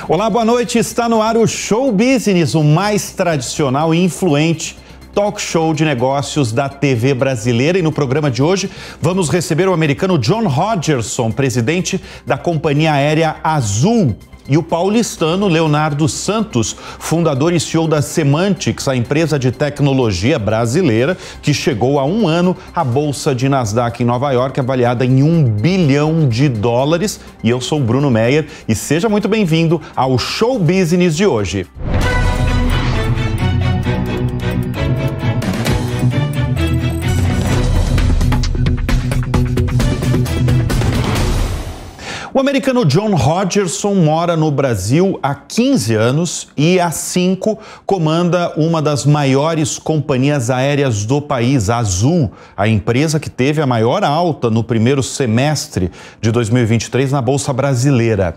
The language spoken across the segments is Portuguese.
Olá, boa noite. Está no ar o Show Business, o mais tradicional e influente talk show de negócios da TV brasileira. E no programa de hoje vamos receber o americano John Hodgerson, presidente da companhia aérea Azul, e o paulistano Leonardo Santos, fundador e CEO da Semantics, a empresa de tecnologia brasileira que chegou há um ano à Bolsa de Nasdaq em Nova York, avaliada em $1 bilhão. E eu sou o Bruno Meyer e seja muito bem-vindo ao Show Business de hoje. O americano John Hodgerson mora no Brasil há 15 anos e há 5 comanda uma das maiores companhias aéreas do país, a Azul, a empresa que teve a maior alta no primeiro semestre de 2023 na Bolsa Brasileira.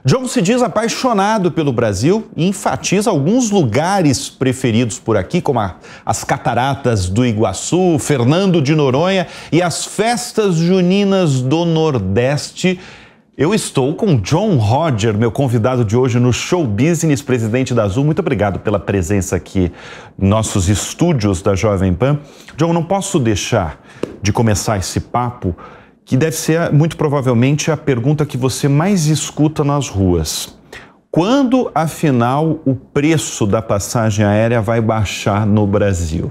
John se diz apaixonado pelo Brasil e enfatiza alguns lugares preferidos por aqui, como as Cataratas do Iguaçu, Fernando de Noronha e as festas juninas do Nordeste. Eu estou com John Hodger, meu convidado de hoje no Show Business, presidente da Azul. Muito obrigado pela presença aqui em nossos estúdios da Jovem Pan. John, não posso deixar de começar esse papo, que deve ser muito provavelmente a pergunta que você mais escuta nas ruas. Quando, afinal, o preço da passagem aérea vai baixar no Brasil?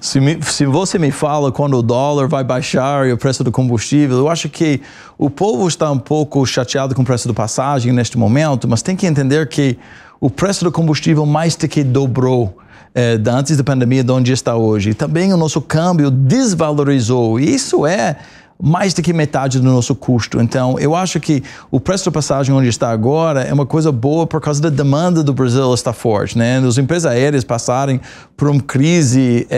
Se você me fala quando o dólar vai baixar e o preço do combustível, eu acho que o povo está um pouco chateado com o preço da passagem neste momento, mas tem que entender que o preço do combustível mais do que dobrou antes da pandemia de onde está hoje. E também o nosso câmbio desvalorizou, e isso é mais do que metade do nosso custo. Então, eu acho que o preço da passagem onde está agora é uma coisa boa por causa da demanda do Brasil está forte, né? As empresas aéreas passarem por uma crise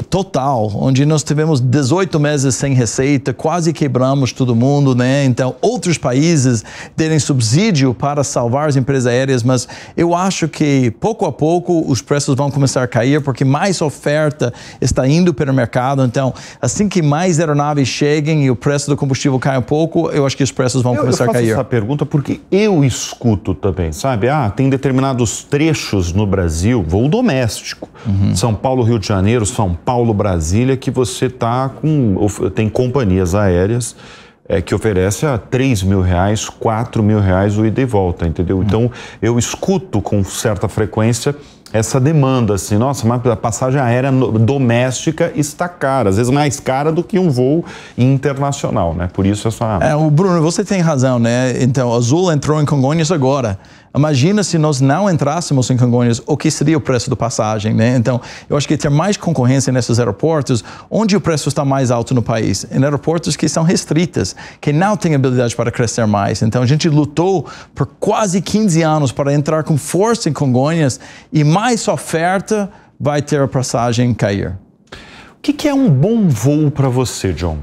total, onde nós tivemos 18 meses sem receita, quase quebramos todo mundo, né? Então, outros países derem subsídio para salvar as empresas aéreas, mas eu acho que pouco a pouco os preços vão começar a cair, porque mais oferta está indo para o mercado. Então, assim que mais aeronaves cheguem e o preço do combustível cai um pouco, eu acho que os preços vão começar a cair. Eu faço essa pergunta porque eu escuto também, sabe? Tem determinados trechos no Brasil, voo doméstico, São Paulo, Rio de Janeiro, São Paulo, Brasília, que você tem companhias aéreas que oferecem a R$3 mil, R$4 mil o ida e volta, entendeu? Então, eu escuto com certa frequência essa demanda, assim, nossa, mas a passagem aérea doméstica está cara, às vezes mais cara do que um voo internacional, né? Por isso essa... Bruno, você tem razão, né? Então, a Azul entrou em Congonhas agora. Imagina se nós não entrássemos em Congonhas, o que seria o preço da passagem, né? Então, eu acho que ter mais concorrência nesses aeroportos, onde o preço está mais alto no país, em aeroportos que são restritas, que não têm habilidade para crescer mais. Então, a gente lutou por quase 15 anos para entrar com força em Congonhas e mais oferta vai ter a passagem cair. O que é um bom voo para você, John?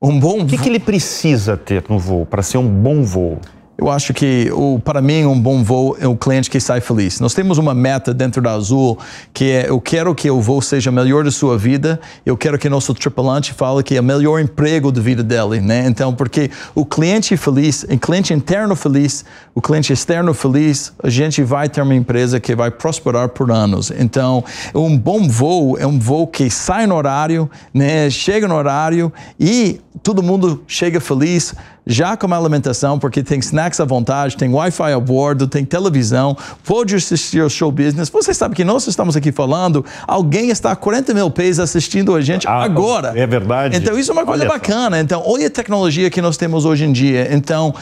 Um bom voo? O que ele precisa ter no voo para ser um bom voo? Eu acho que, para mim, um bom voo é o cliente que sai feliz. Nós temos uma meta dentro da Azul, que é, eu quero que o voo seja o melhor da sua vida, eu quero que nosso tripulante fale que é o melhor emprego da vida dele, né? Então, porque o cliente feliz, o cliente interno feliz, o cliente externo feliz, a gente vai ter uma empresa que vai prosperar por anos. Então, um bom voo é um voo que sai no horário, né? Chega no horário e todo mundo chega feliz, já com a alimentação, porque tem snacks à vontade, tem Wi-Fi a bordo, tem televisão, pode assistir ao Show Business. Você sabe que nós estamos aqui falando, alguém está a 40 mil pés assistindo a gente agora. É verdade. Então, isso é uma coisa bacana. Então, olha a tecnologia que nós temos hoje em dia. Então,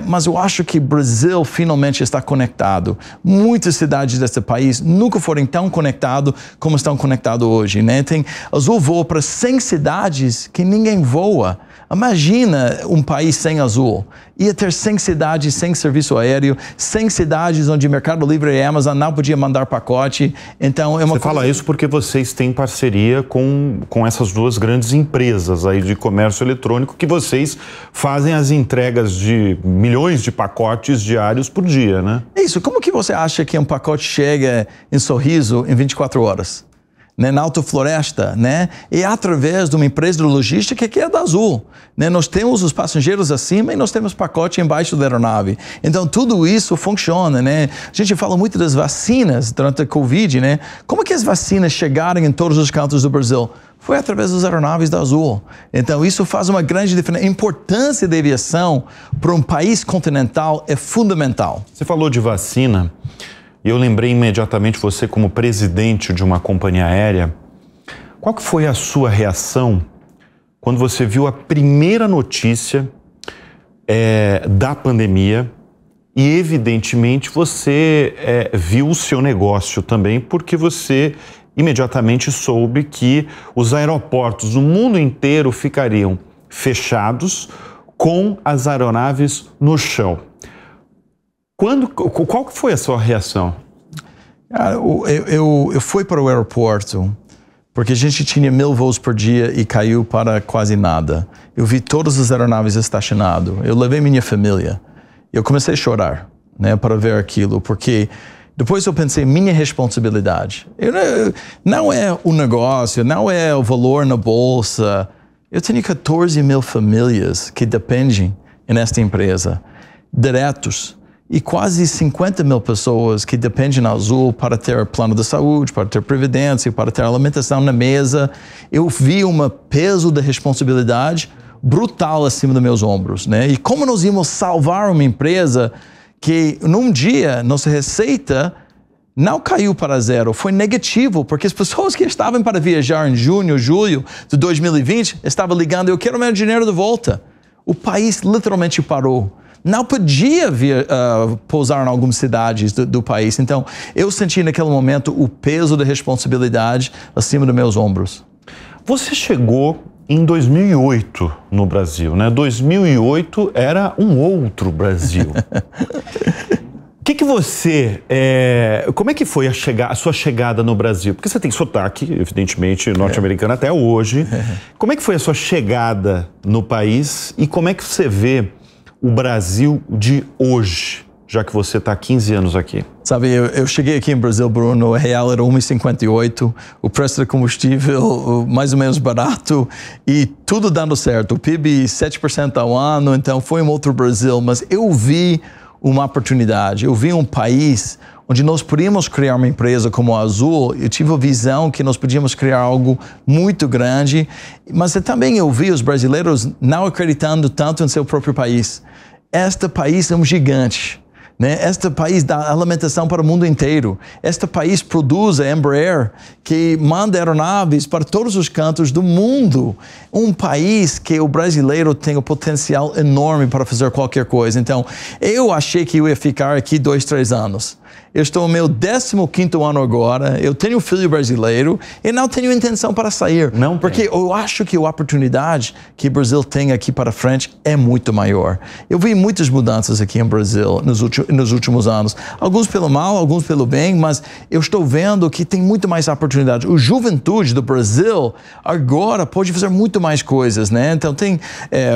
mas eu acho que o Brasil finalmente está conectado. Muitas cidades desse país nunca foram tão conectadas como estão conectadas hoje, né? Azul voa para 100 cidades que ninguém voa. Imagina um país sem Azul. Ia ter 100 cidades sem serviço aéreo, 100 cidades onde Mercado Livre e Amazon não podia mandar pacote. Então, Você fala isso porque vocês têm parceria com essas duas grandes empresas aí de comércio eletrônico, que vocês fazem as entregas de milhões de pacotes diários por dia, né? Isso. Como que você acha que um pacote chega em Sorriso em 24 horas? né, na Alta Floresta, né, e através de uma empresa de logística que é da Azul. Né, nós temos os passageiros acima e nós temos pacote embaixo da aeronave. Então, tudo isso funciona. Né? A gente fala muito das vacinas durante a Covid. Né? Como que as vacinas chegaram em todos os cantos do Brasil? Foi através das aeronaves da Azul. Então, isso faz uma grande diferença. A importância da aviação para um país continental é fundamental. Você falou de vacina. E eu lembrei imediatamente você como presidente de uma companhia aérea. Qual que foi a sua reação quando você viu a primeira notícia da pandemia e, evidentemente, você viu o seu negócio também, porque você imediatamente soube que os aeroportos do mundo inteiro ficariam fechados com as aeronaves no chão. Qual que foi a sua reação? Cara, eu fui para o aeroporto porque a gente tinha 1000 voos por dia e caiu para quase nada. Eu vi todas as aeronaves estacionadas. Eu levei minha família. Eu comecei a chorar, né, para ver aquilo, porque depois eu pensei, minha responsabilidade. Não é o negócio, não é o valor na bolsa. Eu tenho 14 mil famílias que dependem nesta empresa, diretos. E quase 50 mil pessoas que dependem da Azul para ter plano de saúde, para ter previdência, para ter alimentação na mesa. Eu vi um peso de responsabilidade brutal acima dos meus ombros, né? E como nós íamos salvar uma empresa que, num dia, nossa receita não caiu para zero, foi negativo, porque as pessoas que estavam para viajar em junho, julho de 2020 estavam ligando, eu quero meu dinheiro de volta. O país literalmente parou. Não podia pousar em algumas cidades do país. Então, eu senti naquele momento o peso da responsabilidade acima dos meus ombros. Você chegou em 2008 no Brasil, né? 2008 era um outro Brasil. Como é que foi a sua chegada no Brasil? Porque você tem sotaque, evidentemente, norte-americano até hoje. Como é que foi a sua chegada no país e como é que você vê o Brasil de hoje, já que você está há 15 anos aqui? Sabe, eu cheguei aqui em Brasil, Bruno, o real era 1,58, o preço de combustível mais ou menos barato e tudo dando certo. O PIB 7% ao ano, então foi um outro Brasil, mas eu vi uma oportunidade, eu vi um país onde nós podíamos criar uma empresa como a Azul. Eu tive a visão que nós podíamos criar algo muito grande, mas também eu vi os brasileiros não acreditando tanto em seu próprio país. Este país é um gigante, né? Este país dá alimentação para o mundo inteiro. Este país produz a Embraer, que manda aeronaves para todos os cantos do mundo. Um país que o brasileiro tem um potencial enorme para fazer qualquer coisa. Então, eu achei que eu ia ficar aqui 2, 3 anos. Eu estou no meu 15º ano agora, eu tenho um filho brasileiro e não tenho intenção para sair. Não, porque eu acho que a oportunidade que o Brasil tem aqui para frente é muito maior. Eu vi muitas mudanças aqui em Brasil nos últimos anos. Alguns pelo mal, alguns pelo bem, mas eu estou vendo que tem muito mais oportunidade. A juventude do Brasil agora pode fazer muito mais coisas, né? Então tem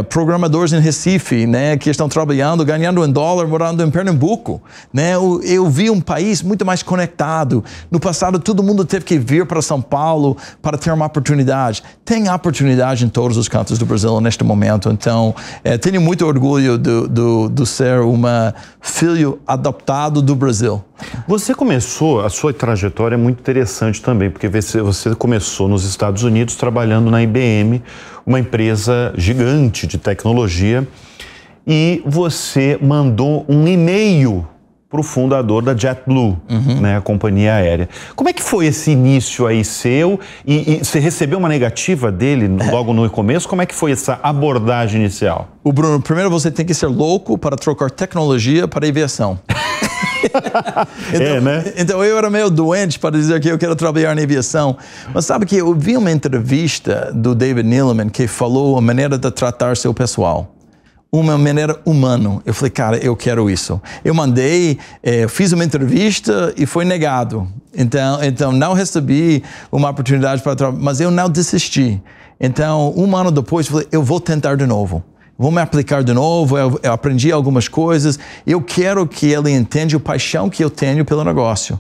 programadores em Recife, né, que estão trabalhando, ganhando em dólar, morando em Pernambuco, né? Eu vi um país muito mais conectado. No passado, todo mundo teve que vir para São Paulo para ter uma oportunidade. Tem oportunidade em todos os cantos do Brasil neste momento. Então, tenho muito orgulho de ser um filho adotado do Brasil. Você começou, a sua trajetória é muito interessante também, porque você começou nos Estados Unidos trabalhando na IBM, uma empresa gigante de tecnologia, e você mandou um e-mail para o fundador da JetBlue, né, a companhia aérea. Como é que foi esse início aí seu? E você recebeu uma negativa dele logo no começo? Como é que foi essa abordagem inicial? O Bruno, primeiro você tem que ser louco para trocar tecnologia para aviação. Então eu era meio doente para dizer que eu quero trabalhar na aviação. Mas sabe que eu vi uma entrevista do David Neeleman que falou a maneira de tratar seu pessoal. Uma maneira humana. Eu falei, cara, eu quero isso. Eu mandei, fiz uma entrevista e foi negado. Então não recebi uma oportunidade para trabalhar, mas eu não desisti. Então, 1 ano depois, eu falei, eu vou tentar de novo. Vou me aplicar de novo, eu aprendi algumas coisas. Eu quero que ele entenda a paixão que eu tenho pelo negócio.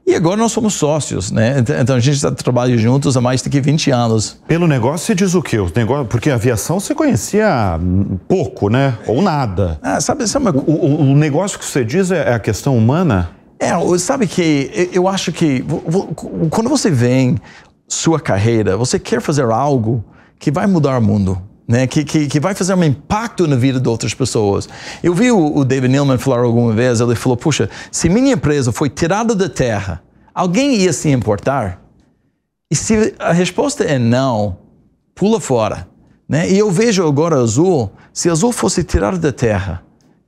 E agora nós somos sócios, né? Então a gente está trabalhando juntos há mais de 20 anos. Pelo negócio você diz o quê? Porque a aviação você conhecia pouco, né? Ou nada. Sabe o negócio que você diz é a questão humana? Sabe que eu acho que quando você vem sua carreira, você quer fazer algo que vai mudar o mundo, né? Que vai fazer um impacto na vida de outras pessoas. Eu vi o David Neeleman falar alguma vez, ele falou, puxa, se minha empresa foi tirada da terra, alguém ia se importar? E se a resposta é não, pula fora, né? E eu vejo agora a Azul, se a Azul fosse tirada da terra,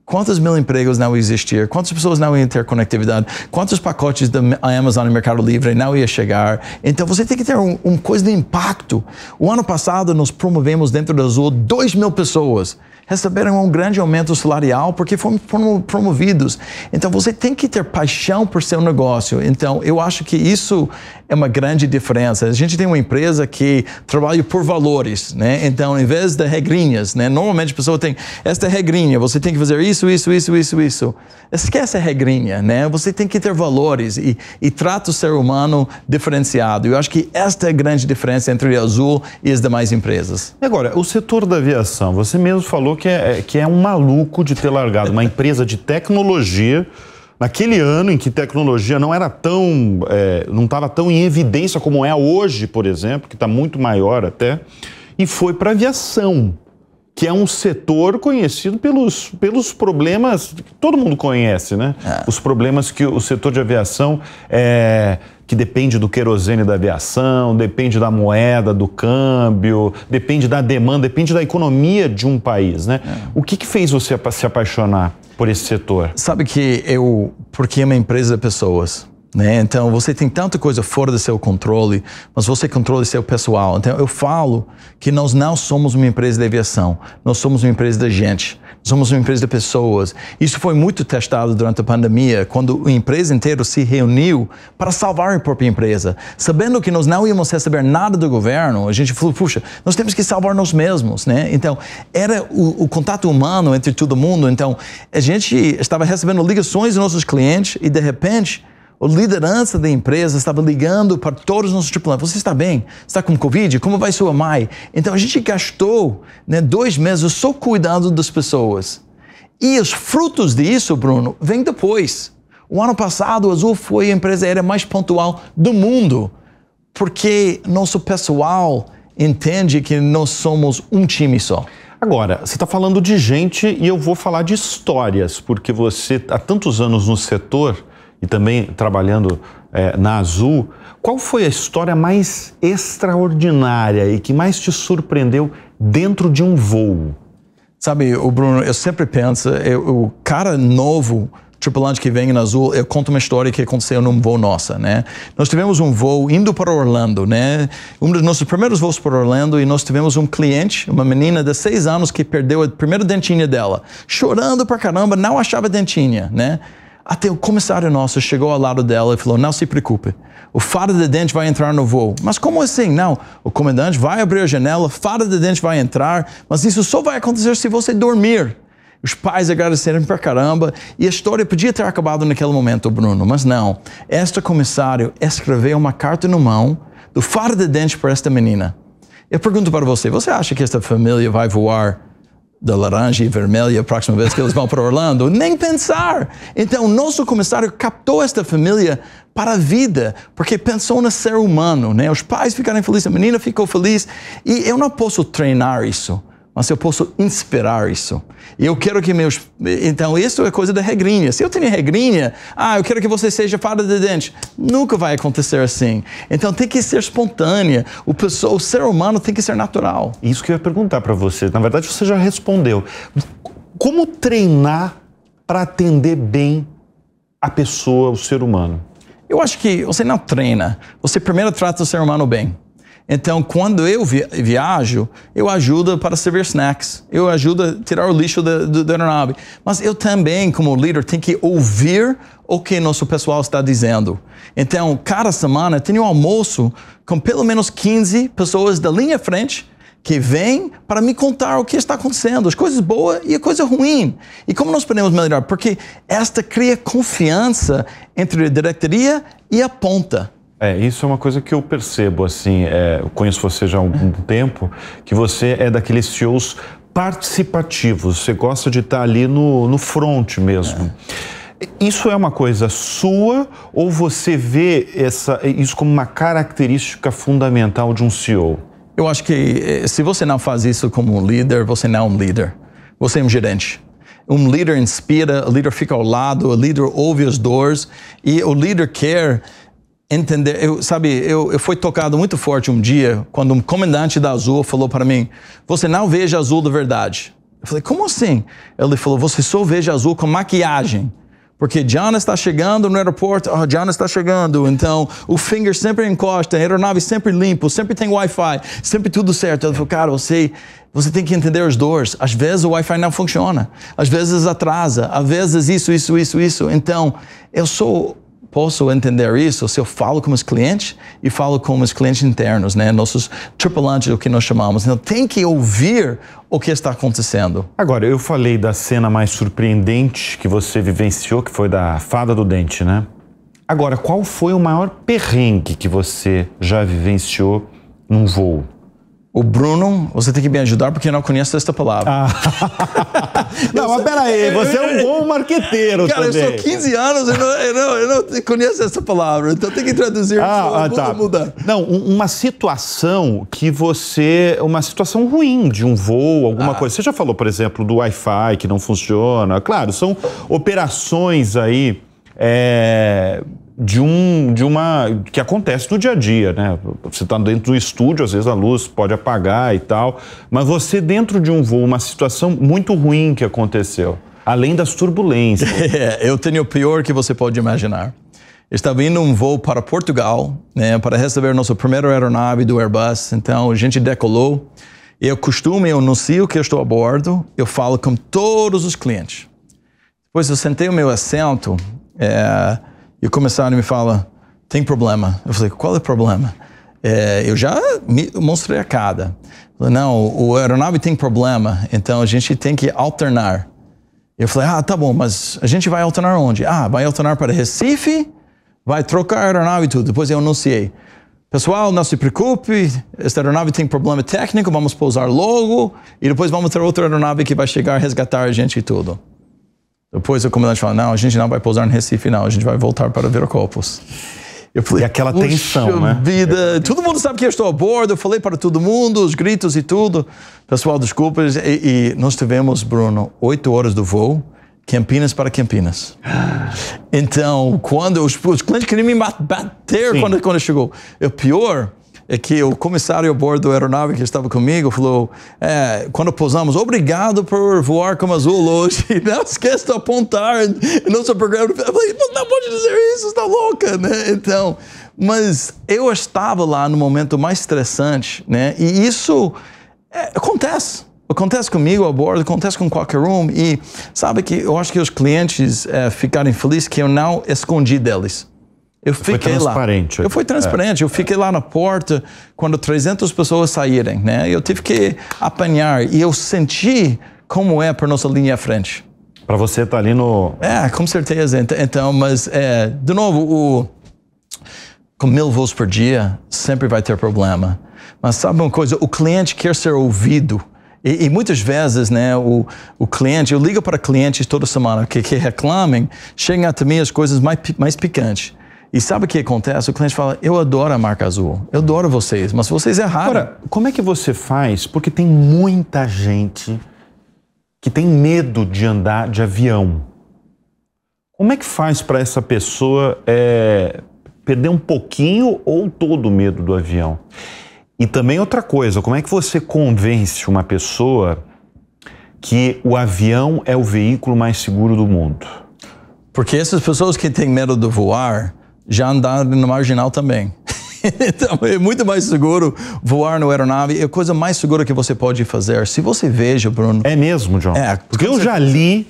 quantos mil empregos não existir? Quantas pessoas não iam ter conectividade? Quantos pacotes da Amazon e Mercado Livre não ia chegar? Então você tem que ter uma coisa de impacto. O ano passado nós promovemos dentro da Azul 2.000 pessoas. Receberam um grande aumento salarial porque foram promovidos. Então você tem que ter paixão por seu negócio. Então eu acho que isso é uma grande diferença. A gente tem uma empresa que trabalha por valores, né? Então em vez de regrinhas, né? Normalmente a pessoa tem esta regrinha, você tem que fazer isso. Esquece a regrinha, né? Você tem que ter valores e trata o ser humano diferenciado. Eu acho que esta é a grande diferença entre a Azul e as demais empresas. Agora, o setor da aviação, você mesmo falou que é um maluco de ter largado uma empresa de tecnologia naquele ano em que tecnologia não era tão, não estava tão em evidência como é hoje, por exemplo, que está muito maior até, e foi para a aviação, que é um setor conhecido pelos problemas que todo mundo conhece, né? Os problemas que o setor de aviação que depende do querosene da aviação, depende da moeda, do câmbio, depende da demanda, depende da economia de um país, né? O que fez você se apaixonar por esse setor? Sabe que porque é uma empresa de pessoas, né? Então você tem tanta coisa fora do seu controle, mas você controla o seu pessoal. Então eu falo que nós não somos uma empresa de aviação, nós somos uma empresa de gente. Somos uma empresa de pessoas. Isso foi muito testado durante a pandemia, quando a empresa inteira se reuniu para salvar a própria empresa. Sabendo que nós não íamos receber nada do governo, a gente falou, puxa, nós temos que salvar nós mesmos, né? Então, era o contato humano entre todo mundo. Então, a gente estava recebendo ligações dos nossos clientes e, de repente, a liderança da empresa estava ligando para todos os nossos tripulantes. Você está bem? Está com Covid? Como vai sua mãe? Então a gente gastou 2 meses só cuidando das pessoas. E os frutos disso, Bruno, vêm depois. O ano passado, a Azul foi a empresa aérea mais pontual do mundo, porque nosso pessoal entende que nós somos um time só. Agora, você está falando de gente e eu vou falar de histórias, porque você há tantos anos no setor e também trabalhando na Azul, qual foi a história mais extraordinária e que mais te surpreendeu dentro de um voo? Sabe, Bruno, eu sempre penso, o cara novo, tripulante que vem na Azul, eu conto uma história que aconteceu num voo nossa, né? Nós tivemos um voo indo para Orlando, né? Um dos nossos primeiros voos para Orlando, e nós tivemos um cliente, uma menina de 6 anos que perdeu a primeira dentinha dela, chorando pra caramba, não achava dentinha, né? Até o comissário nosso chegou ao lado dela e falou, não se preocupe, o faro de dente vai entrar no voo. Mas como assim? Não, o comandante vai abrir a janela, o faro de dente vai entrar, mas isso só vai acontecer se você dormir. Os pais agradeceram pra caramba e a história podia ter acabado naquele momento, Bruno, mas não. Este comissário escreveu uma carta no mão do faro de dente para esta menina. Eu pergunto para você, você acha que esta família vai voar da laranja e vermelha a próxima vez que eles vão para Orlando? Nem pensar! Então, nosso comissário captou esta família para a vida, porque pensou no ser humano, né? Os pais ficaram felizes, a menina ficou feliz, e eu não posso treinar isso, mas eu posso inspirar isso. E eu quero que Então, isso é coisa da regrinha. Se eu tenho regrinha, eu quero que você seja fada de dente. Nunca vai acontecer assim. Então, tem que ser espontânea. O ser humano tem que ser natural. Isso que eu ia perguntar para você. Na verdade, você já respondeu. Como treinar para atender bem a pessoa, o ser humano? Eu acho que você não treina. Você primeiro trata o ser humano bem. Então, quando eu viajo, eu ajudo para servir snacks. Eu ajudo a tirar o lixo da aeronave. Mas eu também, como líder, tenho que ouvir o que nosso pessoal está dizendo. Então, cada semana, tenho um almoço com pelo menos 15 pessoas da linha frente que vêm para me contar o que está acontecendo, as coisas boas e a coisa ruim. E como nós podemos melhorar? Porque esta cria confiança entre a diretoria e a ponta. Isso é uma coisa que eu percebo, assim, eu conheço você já há um tempo, que você é daqueles CEOs participativos, você gosta de estar ali no front mesmo. Isso é uma coisa sua ou você vê isso como uma característica fundamental de um CEO? Eu acho que se você não faz isso como um líder, você não é um líder. Você é um gerente. Um líder inspira, o líder fica ao lado, o líder ouve as dores e o líder quer entender. Eu fui tocado muito forte um dia quando um comandante da Azul falou para mim: você não veja Azul de verdade. Eu falei: como assim? Ele falou: você só veja Azul com maquiagem. Porque John está chegando no aeroporto, John está chegando, então o finger sempre encosta, a aeronave sempre limpa, sempre tem Wi-Fi, sempre tudo certo. Ele falou: cara, você tem que entender as dores. Às vezes o Wi-Fi não funciona, às vezes atrasa, às vezes isso. Então, posso entender isso se eu falo com os clientes e falo com os clientes internos, né? Nossos tripulantes, o que nós chamamos. Então, tem que ouvir o que está acontecendo. Agora, eu falei da cena mais surpreendente que você vivenciou, que foi da fada do dente, né? Agora, qual foi o maior perrengue que você já vivenciou num voo? O Bruno, você tem que me ajudar porque eu não conheço essa palavra. Não, mas peraí, você é um bom marqueteiro também. Cara, eu sou 15 anos, eu não conheço essa palavra, então tem que traduzir, tá. mudar. Não, uma situação uma situação ruim de um voo, alguma coisa. Você já falou, por exemplo, do Wi-Fi que não funciona. Claro, são operações aí que acontece no dia a dia, né? Você está dentro do estúdio, às vezes a luz pode apagar e tal, mas você dentro de um voo, uma situação muito ruim que aconteceu, além das turbulências. Eu tenho o pior que você pode imaginar. Eu estava indo um voo para Portugal, né, para receber nossa primeira aeronave do Airbus, então a gente decolou. Eu anuncio que eu estou a bordo, eu falo com todos os clientes. Depois eu sentei no meu assento, e o comissário me fala: tem problema. Eu falei: qual é o problema? Eu já mostrei a cada. Falei: não, o aeronave tem problema, então a gente tem que alternar. Eu falei: tá bom, mas a gente vai alternar onde? Vai alternar para Recife, vai trocar a aeronave e tudo. Depois eu anunciei: pessoal, não se preocupe, esta aeronave tem problema técnico, vamos pousar logo, e depois vamos ter outra aeronave que vai chegar a resgatar a gente e tudo. Depois o comandante falou: não, a gente não vai pousar no Recife, não, a gente vai voltar para Viracopos. Eu falei: e aquela tensão, né? Vida, todo mundo sabe que eu estou a bordo, eu falei para todo mundo, os gritos e tudo. Pessoal, desculpa, e nós tivemos, Bruno, 8 horas do voo, Campinas para Campinas. Então, quando os clientes queriam me bater quando chegou. O pior é que o comissário a bordo da aeronave que estava comigo falou: quando pousamos, obrigado por voar como Azul hoje. Não esqueça de apontar no seu programa. Eu falei: não pode dizer isso, está louca, né? Então, mas eu estava lá no momento mais estressante, né? E isso acontece. Acontece comigo a bordo, acontece com qualquer um. E sabe que eu acho que os clientes ficarem felizes que eu não escondi deles. Eu fiquei lá. Eu fui transparente. Eu fiquei lá na porta quando 300 pessoas saírem, né? Eu tive que apanhar e eu senti como é para nossa linha à frente. Para você estar ali no... com certeza. Então, mas, de novo, com 1000 voos por dia, sempre vai ter problema. Mas sabe uma coisa? O cliente quer ser ouvido. E muitas vezes, né, o cliente, eu ligo para clientes toda semana que reclamem, chegam até mim as coisas mais picantes. E sabe o que acontece? O cliente fala: eu adoro a marca Azul, eu adoro vocês, mas vocês erraram. Agora, como é que você faz? Porque tem muita gente que tem medo de andar de avião. Como é que faz para essa pessoa perder um pouquinho ou todo o medo do avião? E também outra coisa, como é que você convence uma pessoa que o avião é o veículo mais seguro do mundo? Porque essas pessoas que têm medo de voar já andaram no marginal também. Então é muito mais seguro voar no aeronave. É a coisa mais segura que você pode fazer. Se você veja, Bruno... É mesmo, John? Porque eu já li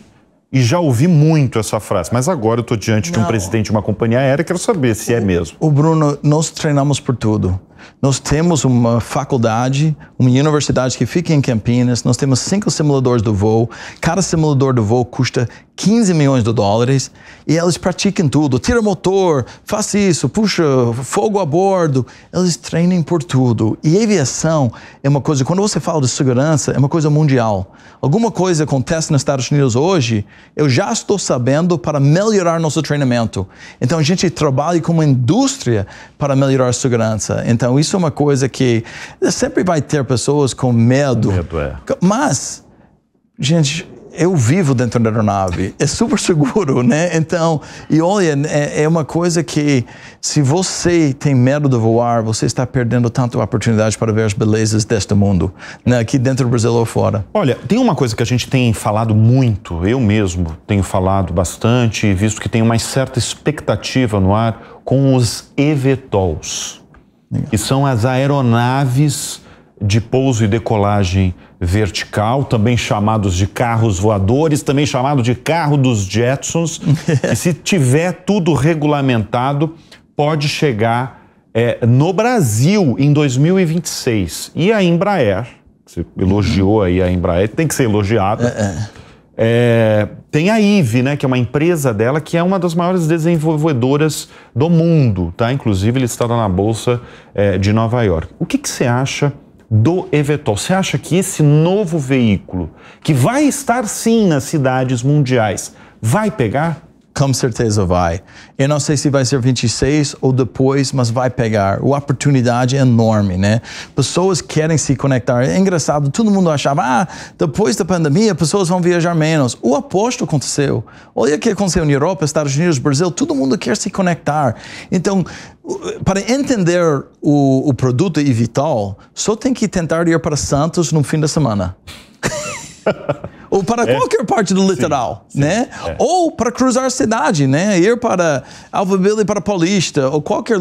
e já ouvi muito essa frase. Mas agora eu estou diante de um presidente de uma companhia aérea e quero saber se é mesmo. O Bruno, nós treinamos por tudo. Nós temos uma faculdade, uma universidade que fica em Campinas, nós temos 5 simuladores do voo, cada simulador do voo custa $15 milhões e eles praticam tudo, tira motor, faz isso, puxa fogo a bordo, eles treinam por tudo. E aviação é uma coisa, quando você fala de segurança, é uma coisa mundial. Alguma coisa acontece nos Estados Unidos hoje, eu já estou sabendo para melhorar nosso treinamento. Então a gente trabalha como indústria para melhorar a segurança. Então isso é uma coisa que sempre vai ter pessoas com medo. Mas, gente, eu vivo dentro da aeronave, é super seguro, né? Então, e olha, é uma coisa que se você tem medo de voar, você está perdendo tanto a oportunidade para ver as belezas deste mundo, né? Aqui dentro do Brasil ou fora. Olha, tem uma coisa que a gente tem falado muito, eu mesmo tenho falado bastante, visto que tem uma certa expectativa no ar com os eVTOLs, que são as aeronaves de pouso e decolagem vertical, também chamados de carros voadores, também chamado de carro dos Jetsons. E se tiver tudo regulamentado, pode chegar no Brasil em 2026. E a Embraer, você elogiou aí a Embraer, tem que ser elogiada. Tem a IVE, né, que é uma empresa dela que é uma das maiores desenvolvedoras do mundo, tá? Inclusive, ele está na Bolsa de Nova York. O que você acha do eVTOL? Você acha que esse novo veículo, que vai estar sim nas cidades mundiais, vai pegar? Com certeza vai. Eu não sei se vai ser 26 ou depois, mas vai pegar. A oportunidade é enorme, né? Pessoas querem se conectar. É engraçado, todo mundo achava, depois da pandemia, pessoas vão viajar menos. O oposto aconteceu. Olha o que aconteceu na Europa, Estados Unidos, Brasil, todo mundo quer se conectar. Então, para entender o produto eVTOL, só tem que tentar ir para Santos no fim da semana. Ou para qualquer parte do litoral, né? Ou para cruzar a cidade, né? Ir para Alphaville, para Paulista, ou qualquer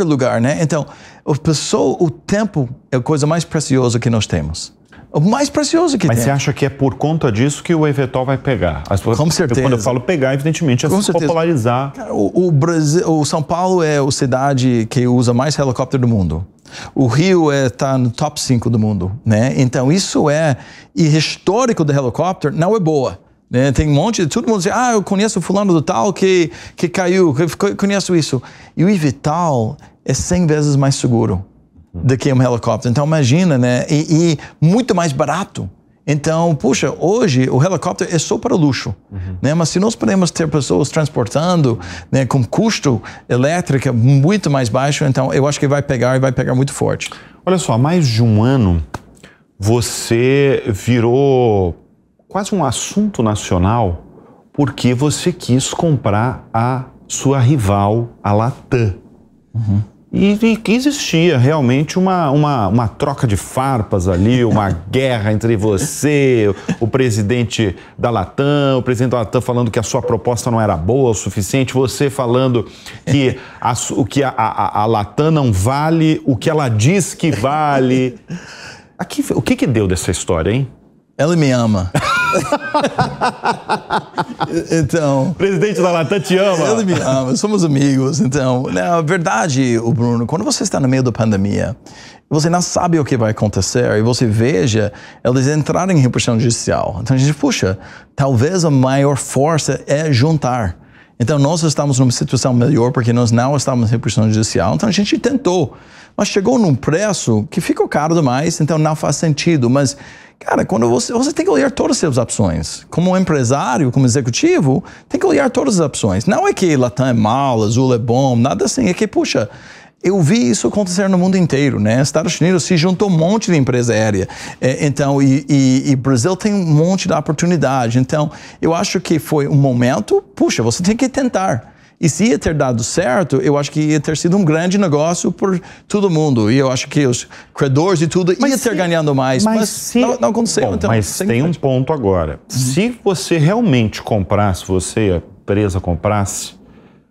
lugar, né? Então, o tempo é a coisa mais preciosa que nós temos. O mais precioso que tem. Mas você acha que é por conta disso que o eVTOL vai pegar? Com certeza. Quando eu falo pegar, evidentemente, é se popularizar. O São Paulo é a cidade que usa mais helicóptero do mundo. O Rio está no top 5 do mundo, né? Então isso e histórico do helicóptero não é boa, né? Tem um monte de, todo mundo diz, eu conheço fulano do tal que caiu, conheço isso. E o eVTOL é 100 vezes mais seguro do que um helicóptero. Então imagina, né? E muito mais barato. Então, puxa, hoje o helicóptero é só para luxo, né? Mas se nós podemos ter pessoas transportando, né, com custo elétrico muito mais baixo, então eu acho que vai pegar e vai pegar muito forte. Olha só, há mais de um ano você virou quase um assunto nacional porque você quis comprar a sua rival, a Latam. E que existia realmente uma troca de farpas ali, uma guerra entre você, o presidente da Latam, falando que a sua proposta não era boa o suficiente, você falando que a Latam não vale o que ela diz que vale. O que deu dessa história, hein? Ela me ama. Então, o presidente da Latam te ama. Ele me ama, somos amigos. Então, na verdade, Bruno, quando você está no meio da pandemia, você não sabe o que vai acontecer e você veja eles entrarem em repressão judicial. Então a gente, puxa, talvez a maior força é juntar. Então nós estamos numa situação melhor porque nós não estamos em repressão judicial. Então a gente tentou, mas chegou num preço que ficou caro demais, então não faz sentido. Mas, cara, quando você tem que olhar todas as suas opções. Como empresário, como executivo, tem que olhar todas as opções. Não é que Latam é mal, Azul é bom, nada assim. É que, puxa, eu vi isso acontecer no mundo inteiro, né? Estados Unidos se juntou um monte de empresa aérea. Então, e Brasil tem um monte de oportunidade. Então, eu acho que foi um momento, puxa, você tem que tentar. E se ia ter dado certo, eu acho que ia ter sido um grande negócio por todo mundo. E eu acho que os credores e tudo ia ter ganhando mais. Mas não aconteceu. Bom, então, mas tem um ponto agora. Se você realmente comprasse, a empresa comprasse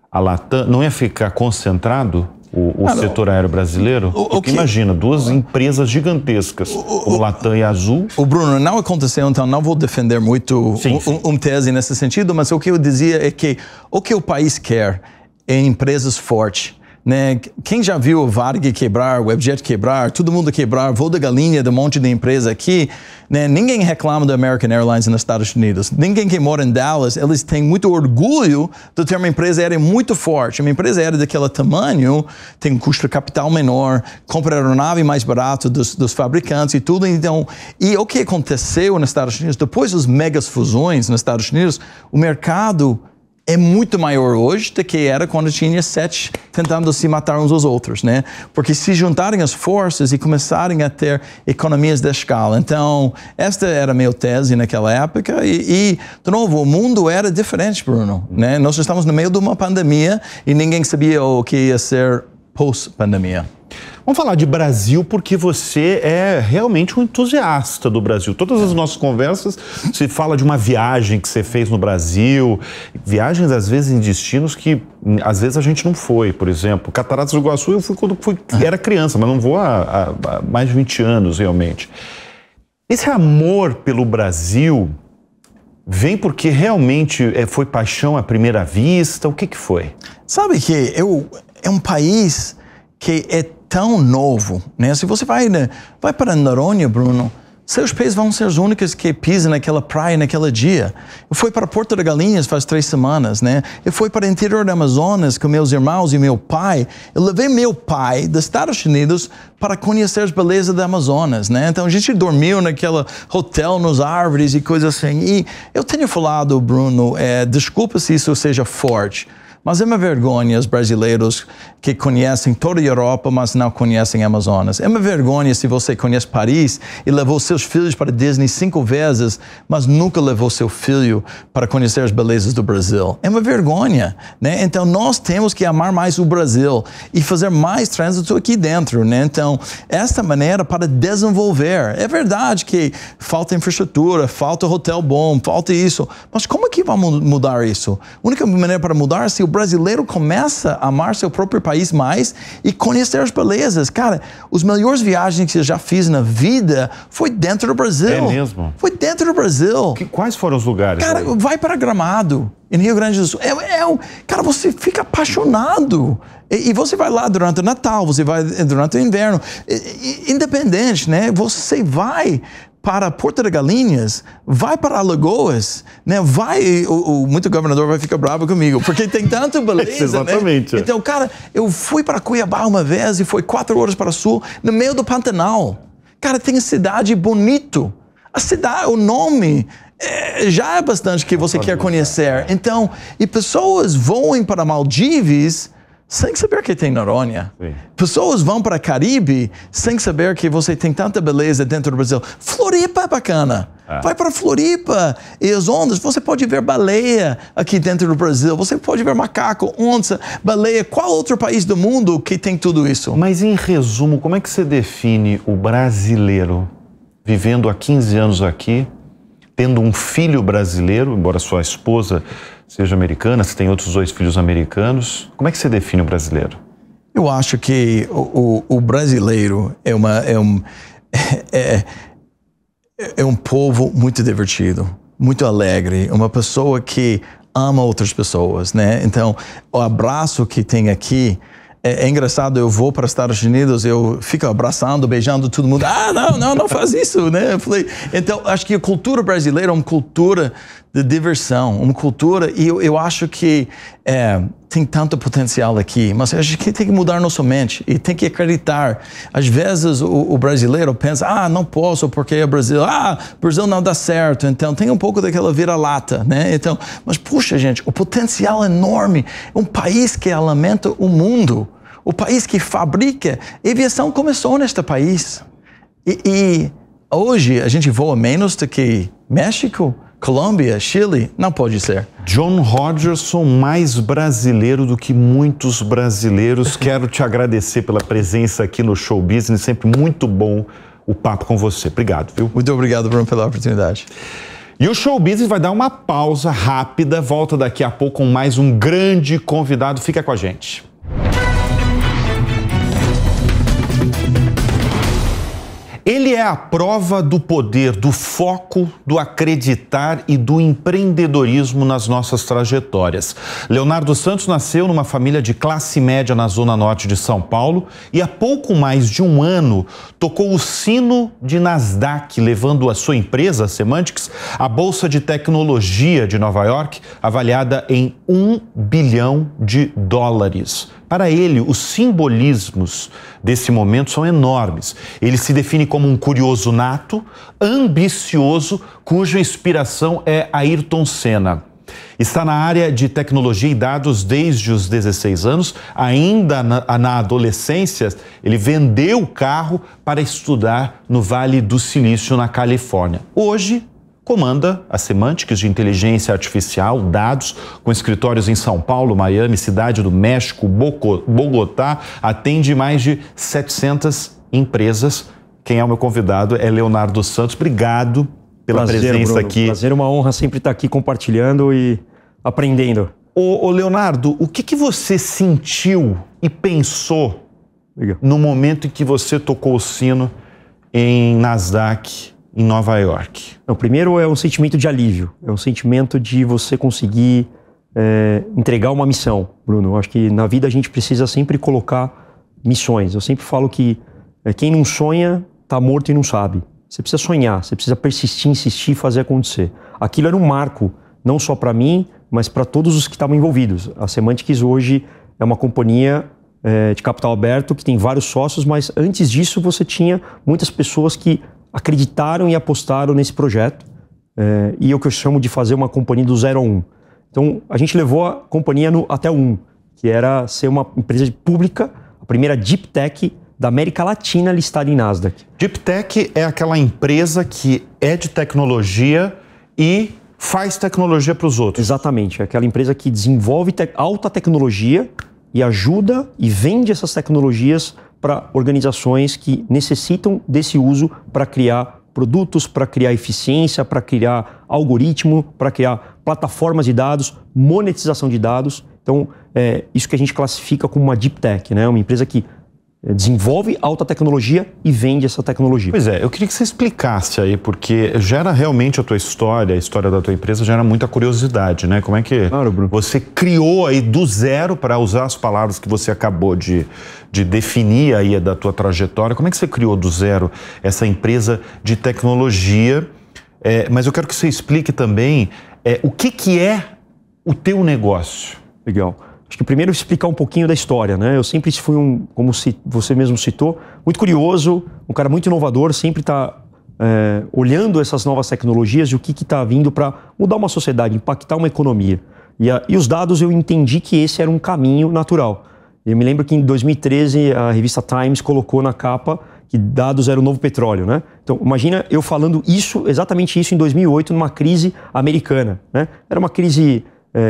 a Latam, não ia ficar concentrado o setor aéreo brasileiro? Porque imagina, duas empresas gigantescas, como Latam e Azul. Bruno, não aconteceu, então não vou defender muito uma tese nesse sentido, mas o que eu dizia é que o que o país quer é empresas fortes, né? Quem já viu o Varig quebrar, o Webjet quebrar, todo mundo quebrar, voo da galinha de um monte de empresa aqui, né? Ninguém reclama da American Airlines nos Estados Unidos. Ninguém que mora em Dallas, eles têm muito orgulho de ter uma empresa aérea muito forte. Uma empresa aérea daquele tamanho tem um custo de capital menor, compra aeronave mais barato dos fabricantes e tudo. Então, e o que aconteceu nos Estados Unidos, depois das megas fusões nos Estados Unidos, o mercado é muito maior hoje do que era quando tinha 7 tentando se matar uns aos outros, né? Porque se juntarem as forças e começarem a ter economias de escala. Então, esta era a minha tese naquela época e de novo, o mundo era diferente, Bruno, né? Nós estamos no meio de uma pandemia e ninguém sabia o que ia ser pós-pandemia. Vamos falar de Brasil, porque você é realmente um entusiasta do Brasil. Todas as nossas conversas se fala de uma viagem que você fez no Brasil, viagens às vezes em destinos que às vezes a gente não foi. Por exemplo, Cataratas do Iguaçu eu fui quando era criança, mas não vou há mais de 20 anos realmente. Esse amor pelo Brasil vem porque realmente foi paixão à primeira vista? O que foi? Sabe que é um país que é tão novo, né? Se você vai para Noronha, Bruno, seus pés vão ser os únicos que pisam naquela praia naquele dia. Eu fui para Porto de Galinhas faz 3 semanas, né? Eu fui para o interior do Amazonas com meus irmãos e meu pai. Eu levei meu pai dos Estados Unidos para conhecer as belezas do Amazonas, né? Então a gente dormiu naquele hotel nas árvores e coisas assim. E eu tenho falado, Bruno, desculpa se isso seja forte, mas é uma vergonha os brasileiros que conhecem toda a Europa, mas não conhecem Amazonas. É uma vergonha se você conhece Paris e levou seus filhos para Disney 5 vezes, mas nunca levou seu filho para conhecer as belezas do Brasil. É uma vergonha, né? Então nós temos que amar mais o Brasil e fazer mais trânsito aqui dentro, né? Então, esta maneira para desenvolver. É verdade que falta infraestrutura, falta hotel bom, falta isso, mas como que vamos mudar isso? A única maneira para mudar é se o brasileiro começa a amar seu próprio país mais e conhecer as belezas. Cara, os melhores viagens que eu já fiz na vida foi dentro do Brasil. É mesmo? Foi dentro do Brasil. Quais foram os lugares? Cara, vai para Gramado, em Rio Grande do Sul. Cara, você fica apaixonado. E você vai lá durante o Natal, você vai durante o inverno. Independente, né? Você vai para Porto de Galinhas, vai para Alagoas, né? Muito governador vai ficar bravo comigo, porque tem tanta beleza, exatamente. Né? Então, cara, eu fui para Cuiabá uma vez e foi 4 horas para o sul, no meio do Pantanal. Cara, tem cidade bonito. A cidade, o nome já é bastante que você quer conhecer. Então, e pessoas voam para Maldivas sem saber que tem Noronha. Sim. Pessoas vão para Caribe sem saber que você tem tanta beleza dentro do Brasil. Floripa é bacana. Vai para Floripa e as ondas. Você pode ver baleia aqui dentro do Brasil. Você pode ver macaco, onça, baleia. Qual outro país do mundo que tem tudo isso? Mas em resumo, como é que você define o brasileiro vivendo há 15 anos aqui, tendo um filho brasileiro, embora sua esposa seja americana, você tem outros 2 filhos americanos. Como é que você define o brasileiro? Eu acho que o brasileiro é um povo muito divertido, muito alegre, uma pessoa que ama outras pessoas, né? Então, o abraço que tem aqui é engraçado. Eu vou para os Estados Unidos, eu fico abraçando, beijando todo mundo. Não faz isso, né? Eu falei, então, acho que a cultura brasileira é uma cultura de diversão, uma cultura, e eu acho que tem tanto potencial aqui, mas a gente tem que mudar nossa mente e tem que acreditar. Às vezes o brasileiro pensa, não posso porque é Brasil, Brasil não dá certo, então tem um pouco daquela vira-lata, né? Então, mas puxa, gente, o potencial é enorme. É um país que alimenta o mundo, o país que fabrica. A aviação começou neste país e hoje a gente voa menos do que México, Colômbia, Chile, não pode ser. John Rodgerson, mais brasileiro do que muitos brasileiros. Quero te agradecer pela presença aqui no Show Business, sempre muito bom o papo com você. Obrigado, viu? Muito obrigado, Bruno, pela oportunidade. E o Show Business vai dar uma pausa rápida, volta daqui a pouco com mais um grande convidado. Fica com a gente. Ele Ele é a prova do poder, do foco, do acreditar e do empreendedorismo nas nossas trajetórias. Leonardo Santos nasceu numa família de classe média na zona norte de São Paulo e há pouco mais de um ano tocou o sino de Nasdaq, levando a sua empresa, a Semantics, à Bolsa de Tecnologia de Nova York, avaliada em US$ 1 bilhão. Para ele, os simbolismos desse momento são enormes. Ele se define como um curioso nato, ambicioso, cuja inspiração é Ayrton Senna. Está na área de tecnologia e dados desde os 16 anos. Ainda na adolescência, ele vendeu o carro para estudar no Vale do Silício, na Califórnia. Hoje, comanda a Semantics de inteligência artificial, dados, com escritórios em São Paulo, Miami, Cidade do México, Bogotá, atende mais de 700 empresas. Quem é o meu convidado é Leonardo Santos. Obrigado pela presença, Bruno, aqui. Prazer, uma honra sempre estar aqui compartilhando e aprendendo. Ô Leonardo, o que você sentiu e pensou no momento em que você tocou o sino em Nasdaq, em Nova York? Não, primeiro é um sentimento de alívio, é um sentimento de você conseguir entregar uma missão, Bruno. Eu acho que na vida a gente precisa sempre colocar missões. Eu sempre falo que quem não sonha está morto e não sabe. Você precisa sonhar, você precisa persistir, insistir e fazer acontecer. Aquilo era um marco, não só para mim, mas para todos os que estavam envolvidos. A Semantics hoje é uma companhia de capital aberto que tem vários sócios, mas antes disso você tinha muitas pessoas que acreditaram e apostaram nesse projeto, e é o que eu chamo de fazer uma companhia do 0 ao 1. Então, a gente levou a companhia até o 1, que era ser uma empresa pública, a primeira Deep Tech da América Latina listada em Nasdaq. Deep Tech é aquela empresa que é de tecnologia e faz tecnologia para os outros. Exatamente, é aquela empresa que desenvolve alta tecnologia e ajuda e vende essas tecnologias para organizações que necessitam desse uso para criar produtos, para criar eficiência, para criar algoritmo, para criar plataformas de dados, monetização de dados. Então, isso que a gente classifica como uma Deep Tech, né? Uma empresa que desenvolve alta tecnologia e vende essa tecnologia. Pois é, eu queria que você explicasse aí, porque gera realmente a tua história, a história da tua empresa gera muita curiosidade, né? Como é que você criou aí do zero, para usar as palavras que você acabou de definir aí da tua trajetória, como é que você criou do zero essa empresa de tecnologia? Mas eu quero que você explique também o que é o teu negócio. Legal. Acho que primeiro explicar um pouquinho da história, né? Eu sempre fui como você mesmo citou, muito curioso, um cara muito inovador, sempre está olhando essas novas tecnologias e o que está vindo para mudar uma sociedade, impactar uma economia. E os dados, eu entendi que esse era um caminho natural. Eu me lembro que em 2013 a revista Times colocou na capa que dados era o novo petróleo, né? Então imagina eu falando exatamente isso em 2008, numa crise americana, né? Era uma crise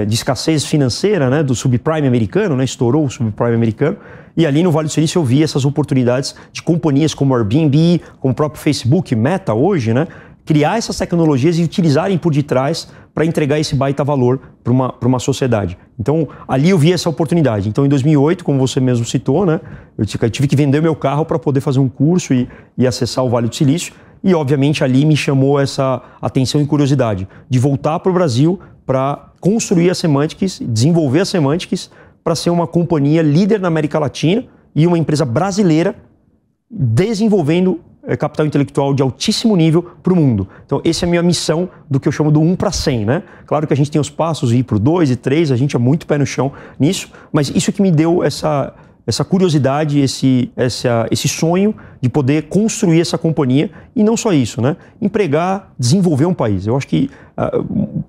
de escassez financeira, né, do subprime americano, né, estourou o subprime americano, e ali no Vale do Silício eu vi essas oportunidades de companhias como Airbnb, como o próprio Facebook, Meta hoje, né, criar essas tecnologias e utilizarem por detrás para entregar esse baita valor para uma sociedade. Então, ali eu vi essa oportunidade. Então, em 2008, como você mesmo citou, né, eu tive que vender meu carro para poder fazer um curso e acessar o Vale do Silício, e obviamente ali me chamou essa atenção e curiosidade de voltar para o Brasil para construir a Semantics, desenvolver a Semantics para ser uma companhia líder na América Latina e uma empresa brasileira desenvolvendo capital intelectual de altíssimo nível para o mundo. Então, essa é a minha missão do que eu chamo do 1 para 100, né? Claro que a gente tem os passos de ir para o 2 e 3, a gente é muito pé no chão nisso, mas isso que me deu essa curiosidade, esse sonho de poder construir essa companhia e não só isso, né? Empregar, desenvolver um país. Eu acho que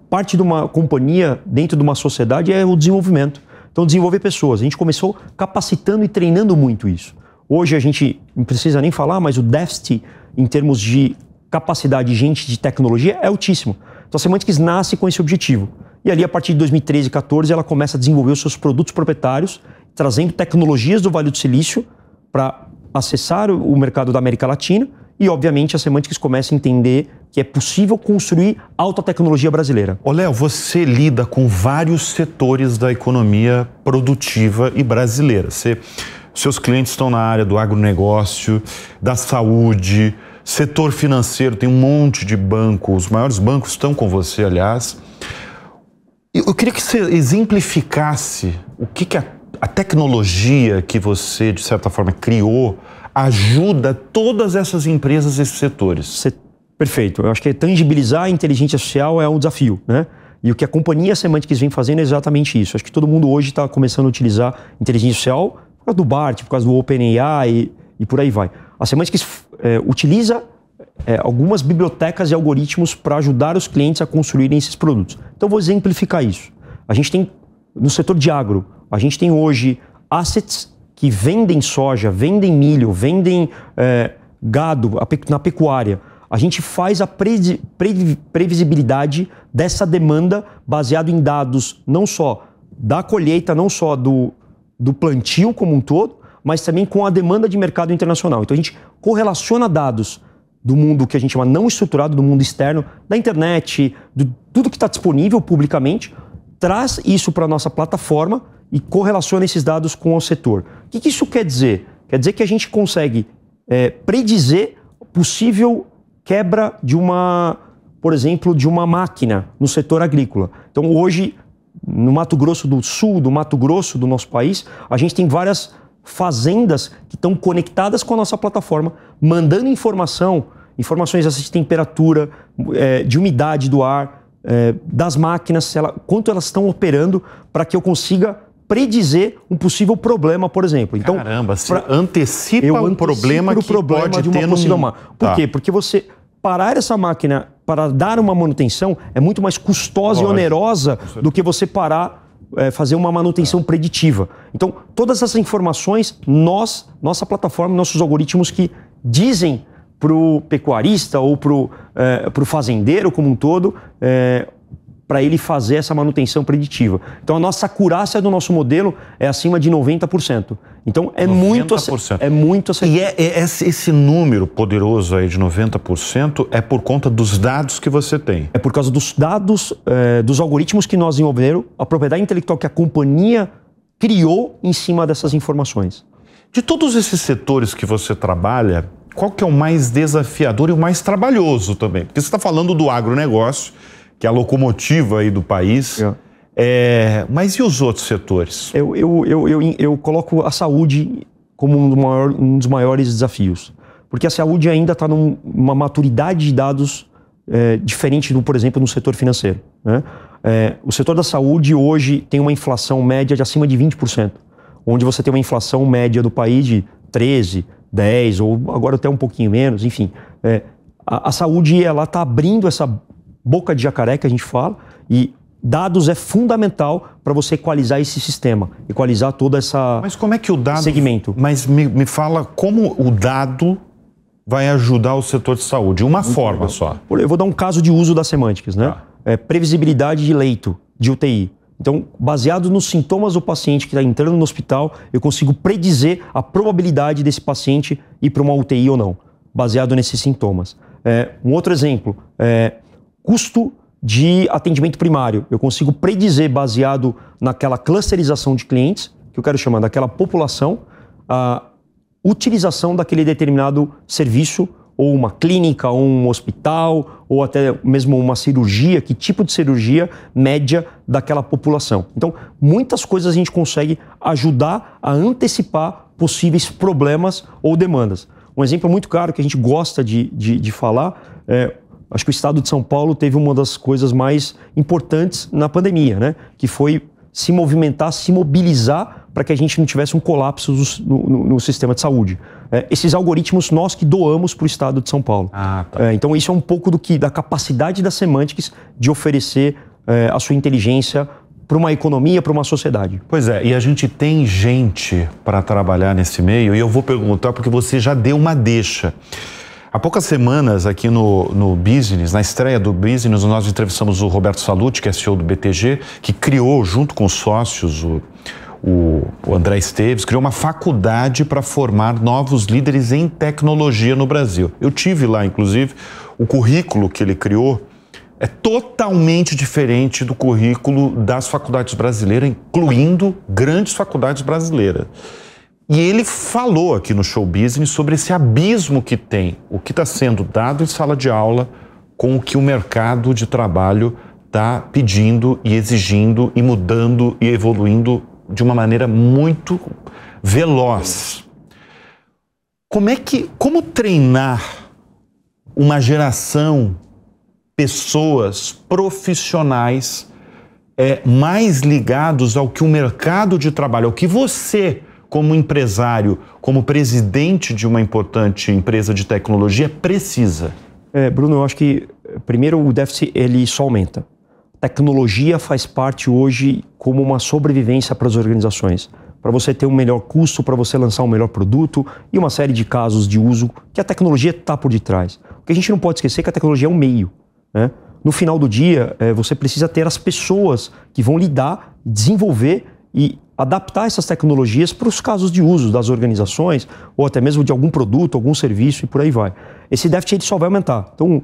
parte de uma companhia dentro de uma sociedade é o desenvolvimento. Então, desenvolver pessoas. A gente começou capacitando e treinando muito isso. Hoje a gente não precisa nem falar, mas o déficit em termos de capacidade de gente de tecnologia é altíssimo. Então, a Semantics nasce com esse objetivo. E ali, a partir de 2013 e 2014, ela começa a desenvolver os seus produtos proprietários, trazendo tecnologias do Vale do Silício para acessar o mercado da América Latina e, obviamente, a Semantics começa a entender que é possível construir alta tecnologia brasileira. Ô Léo, você lida com vários setores da economia produtiva e brasileira. Seus clientes estão na área do agronegócio, da saúde, Setor financeiro, tem um monte de banco, os maiores bancos estão com você, aliás. Eu queria que você exemplificasse o que a tecnologia que você, de certa forma, criou ajuda todas essas empresas, esses setores. Perfeito. Eu acho que tangibilizar a inteligência artificial é um desafio, né? E o que a companhia Semantics vem fazendo é exatamente isso. Acho que todo mundo hoje está começando a utilizar inteligência artificial por causa do BART, por causa do OpenAI e por aí vai. A Semantics utiliza algumas bibliotecas e algoritmos para ajudar os clientes a construírem esses produtos. Então, vou exemplificar isso. A gente tem, no setor de agro, a gente tem hoje assets que vendem soja, vendem milho, vendem gado na pecuária. A gente faz a previsibilidade dessa demanda baseado em dados não só da colheita, não só do plantio como um todo, mas também com a demanda de mercado internacional. Então a gente correlaciona dados do mundo que a gente chama não estruturado, do mundo externo, da internet, de tudo que está disponível publicamente, traz isso para a nossa plataforma e correlaciona esses dados com o setor. O que isso quer dizer? Quer dizer que a gente consegue predizer possível quebra de por exemplo, de uma máquina no setor agrícola. Então hoje, no Mato Grosso do Sul, do Mato Grosso do nosso país, a gente tem várias fazendas que estão conectadas com a nossa plataforma, mandando informações de temperatura, de umidade do ar, das máquinas, quanto elas estão operando, para que eu consiga predizer um possível problema, por exemplo. Então, caramba, você antecipa um problema que pode de uma ter possível máquina. Por quê? Porque você parar essa máquina para dar uma manutenção é muito mais custosa e onerosa do que você fazer uma manutenção preditiva. Então, todas essas informações, nossa plataforma, nossos algoritmos que dizem para o pecuarista ou para o fazendeiro como um todo, para ele fazer essa manutenção preditiva. Então, a nossa acurácia do nosso modelo é acima de 90%. Então, é 90%. muito acertado. E esse número poderoso aí de 90% é por conta dos dados que você tem? É por causa dos dados, dos algoritmos que nós desenvolveram, a propriedade intelectual que a companhia criou em cima dessas informações. De todos esses setores que você trabalha, qual que é o mais desafiador e o mais trabalhoso também? Porque você está falando do agronegócio, que é a locomotiva aí do país. Mas e os outros setores? Eu coloco a saúde como um dos maiores desafios. Porque a saúde ainda está numa maturidade de dados diferente por exemplo, no setor financeiro, né? O setor da saúde hoje tem uma inflação média de acima de 20%, onde você tem uma inflação média do país de 13%, 10% ou agora até um pouquinho menos, enfim. A saúde ela está abrindo essa boca de jacaré que a gente fala, e dados é fundamental para você equalizar esse sistema, equalizar toda essa... Mas como é que o dado... segmento. Mas me fala como o dado vai ajudar o setor de saúde, uma forma só. Eu vou dar um caso de uso da Semantics, né? Previsibilidade de leito, de UTI. Então, baseado nos sintomas do paciente que está entrando no hospital, eu consigo predizer a probabilidade desse paciente ir para uma UTI ou não, baseado nesses sintomas. Um outro exemplo, custo de atendimento primário. Eu consigo predizer, baseado naquela clusterização de clientes, que eu quero chamar daquela população, a utilização daquele determinado serviço, ou uma clínica, ou um hospital, ou até mesmo uma cirurgia, que tipo de cirurgia média daquela população. Então, muitas coisas a gente consegue ajudar a antecipar possíveis problemas ou demandas. Um exemplo muito claro que a gente gosta de falar acho que o estado de São Paulo teve uma das coisas mais importantes na pandemia, né? Que foi se movimentar, se mobilizar para que a gente não tivesse um colapso no sistema de saúde. Esses algoritmos nós que doamos para o estado de São Paulo. Então isso é um pouco da capacidade da Semantics de oferecer a sua inteligência para uma economia, para uma sociedade. Pois é, e a gente tem gente para trabalhar nesse meio, e eu vou perguntar porque você já deu uma deixa. Há poucas semanas, aqui no Business, na estreia do Business, nós entrevistamos o Roberto Salluti, que é CEO do BTG, que criou, junto com os sócios, o André Esteves, criou uma faculdade para formar novos líderes em tecnologia no Brasil. Eu tive lá, inclusive, o currículo que ele criou é totalmente diferente do currículo das faculdades brasileiras, incluindo grandes faculdades brasileiras. E ele falou aqui no Show Business sobre esse abismo que tem, o que está sendo dado em sala de aula com o que o mercado de trabalho está pedindo e exigindo e mudando e evoluindo de uma maneira muito veloz. Como treinar uma geração, pessoas profissionais mais ligados ao que o mercado de trabalho, ao que você, como empresário, como presidente de uma importante empresa de tecnologia, precisa? Bruno, eu acho que, primeiro, o déficit ele só aumenta. Tecnologia faz parte hoje como uma sobrevivência para as organizações. Para você ter um melhor custo, para você lançar um melhor produto e uma série de casos de uso que a tecnologia está por detrás. O que a gente não pode esquecer é que a tecnologia é um meio, né? No final do dia, você precisa ter as pessoas que vão lidar, desenvolver e adaptar essas tecnologias para os casos de uso das organizações ou até mesmo de algum produto, algum serviço e por aí vai. Esse déficit ele só vai aumentar. Então,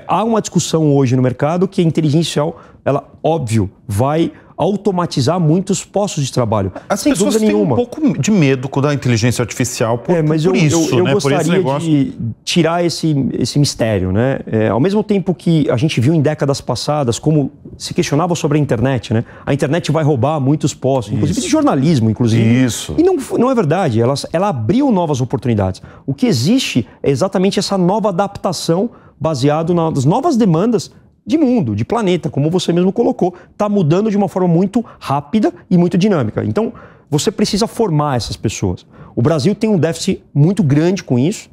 há uma discussão hoje no mercado que a inteligência artificial, ela, óbvio, vai automatizar muitos postos de trabalho. As pessoas têm um pouco de medo da inteligência artificial por isso, eu né? gostaria de tirar esse mistério, né? Ao mesmo tempo que a gente viu em décadas passadas como se questionava sobre a internet, né? A internet vai roubar muitos postos, inclusive de jornalismo, inclusive. Isso. E não é verdade, ela abriu novas oportunidades. O que existe é exatamente essa nova adaptação baseado nas novas demandas de mundo, de planeta, como você mesmo colocou, está mudando de uma forma muito rápida e muito dinâmica. Então, você precisa formar essas pessoas. O Brasil tem um déficit muito grande com isso.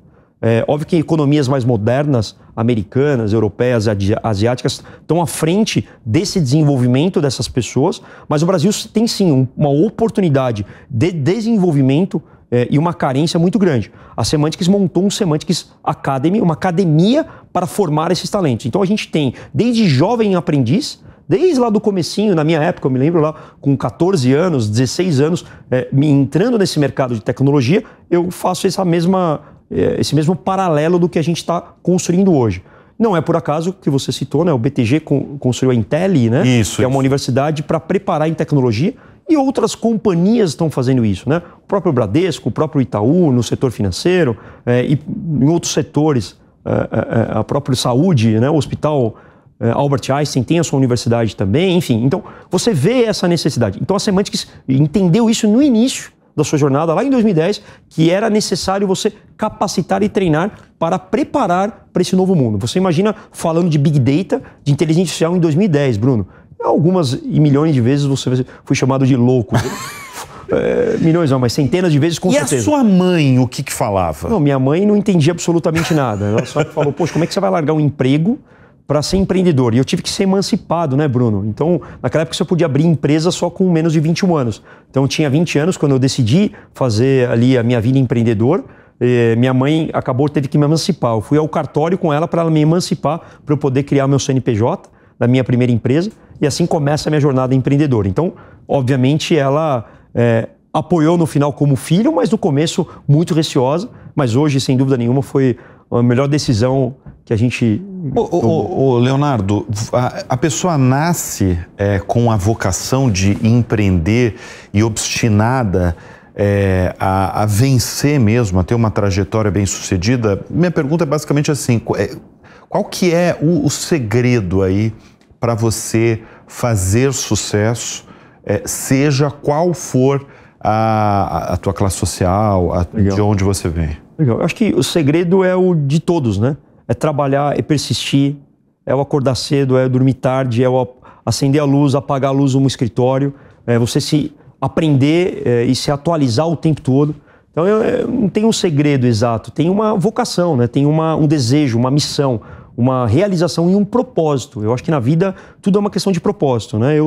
Óbvio que economias mais modernas, americanas, europeias, asiáticas, estão à frente desse desenvolvimento dessas pessoas, mas o Brasil tem sim uma oportunidade de desenvolvimento e uma carência muito grande. A Semantics montou um Semantics Academy, uma academia para formar esses talentos. Então a gente tem desde jovem aprendiz, desde lá do comecinho, na minha época, eu me lembro lá com 14 anos, 16 anos, me entrando nesse mercado de tecnologia, eu faço esse mesmo paralelo do que a gente está construindo hoje. Não é por acaso que você citou, né? O BTG construiu a Intel, né? Que é uma universidade para preparar em tecnologia. E outras companhias estão fazendo isso, né? O próprio Bradesco, o próprio Itaú, no setor financeiro, e em outros setores, a própria saúde, né? O Hospital Albert Einstein tem a sua universidade também, enfim. Então, você vê essa necessidade. Então, a Semantics entendeu isso no início da sua jornada, lá em 2010, que era necessário você capacitar e treinar para preparar para esse novo mundo. Você imagina falando de Big Data, de inteligência artificial em 2010, Bruno. Algumas e milhões de vezes você foi chamado de louco. Milhões não, mas centenas de vezes com certeza. E a sua mãe, o que falava? Não, minha mãe não entendia absolutamente nada. Ela só falou, poxa, como é que você vai largar um emprego para ser empreendedor? E eu tive que ser emancipado, né, Bruno? Então, naquela época você podia abrir empresa só com menos de 21 anos. Então, eu tinha 20 anos quando eu decidi fazer ali a minha vida empreendedor. Minha mãe teve que me emancipar. Eu fui ao cartório com ela para ela me emancipar, para eu poder criar meu CNPJ da minha primeira empresa. E assim começa a minha jornada empreendedora. Então, obviamente, ela apoiou no final como filho, mas no começo muito receosa. Mas hoje, sem dúvida nenhuma, foi a melhor decisão que a gente... Leonardo, a pessoa nasce com a vocação de empreender e obstinada a vencer mesmo, a ter uma trajetória bem-sucedida? Minha pergunta é basicamente assim, qual que é o segredo aí para você fazer sucesso, seja qual for a tua classe social, de onde você vem? Legal. Eu acho que o segredo é o de todos, né? É trabalhar, é persistir, é o acordar cedo, é dormir tarde, é o acender a luz, apagar a luz no escritório, você se aprender e se atualizar o tempo todo. Então, não tem um segredo exato, tem uma vocação, né? Tem um desejo, uma missão, uma realização e um propósito. Eu acho que na vida tudo é uma questão de propósito, né? É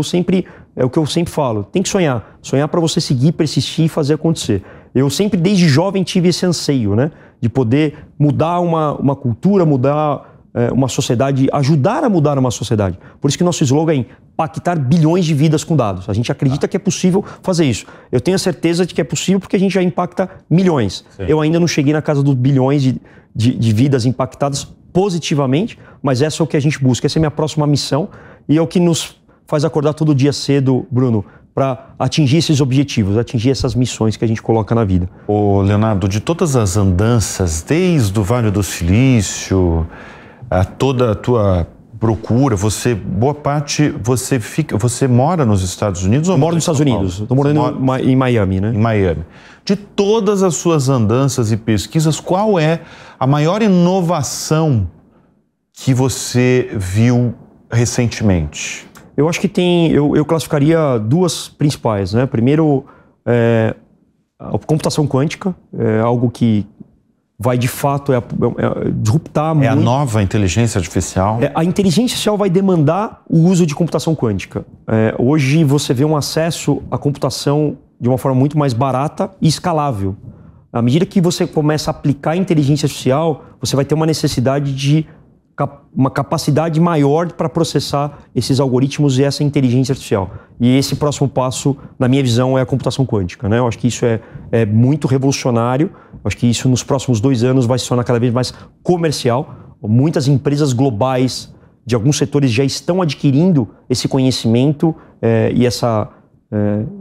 o que eu sempre falo, tem que sonhar. Sonhar para você seguir, persistir e fazer acontecer. Eu sempre, desde jovem, tive esse anseio, né? De poder mudar uma cultura, mudar uma sociedade, ajudar a mudar uma sociedade. Por isso que nosso slogan é impactar bilhões de vidas com dados. A gente acredita que é possível fazer isso. Eu tenho a certeza de que é possível porque a gente já impacta milhões. Sim. Eu ainda não cheguei na casa dos bilhões de vidas impactadas positivamente, mas essa é o que a gente busca. Essa é a minha próxima missão e é o que nos faz acordar todo dia cedo, Bruno, para atingir esses objetivos, atingir essas missões que a gente coloca na vida. Ô Leonardo, de todas as andanças, desde o Vale do Silício, a toda a tua procura, boa parte, você mora nos Estados Unidos? Eu moro nos Estados Unidos, estou morando em Miami, né? Em Miami. De todas as suas andanças e pesquisas, qual é a maior inovação que você viu recentemente? Eu acho que eu classificaria duas principais, né? Primeiro, a computação quântica, é algo que vai de fato disruptar muito. É a nova inteligência artificial? A inteligência artificial vai demandar o uso de computação quântica. Hoje você vê um acesso à computação de uma forma muito mais barata e escalável. À medida que você começa a aplicar a inteligência artificial, você vai ter uma necessidade de uma capacidade maior para processar esses algoritmos e essa inteligência artificial. E esse próximo passo, na minha visão, é a computação quântica, né? Eu acho que isso é muito revolucionário. Eu acho que isso nos próximos 2 anos vai se tornar cada vez mais comercial. Muitas empresas globais de alguns setores já estão adquirindo esse conhecimento e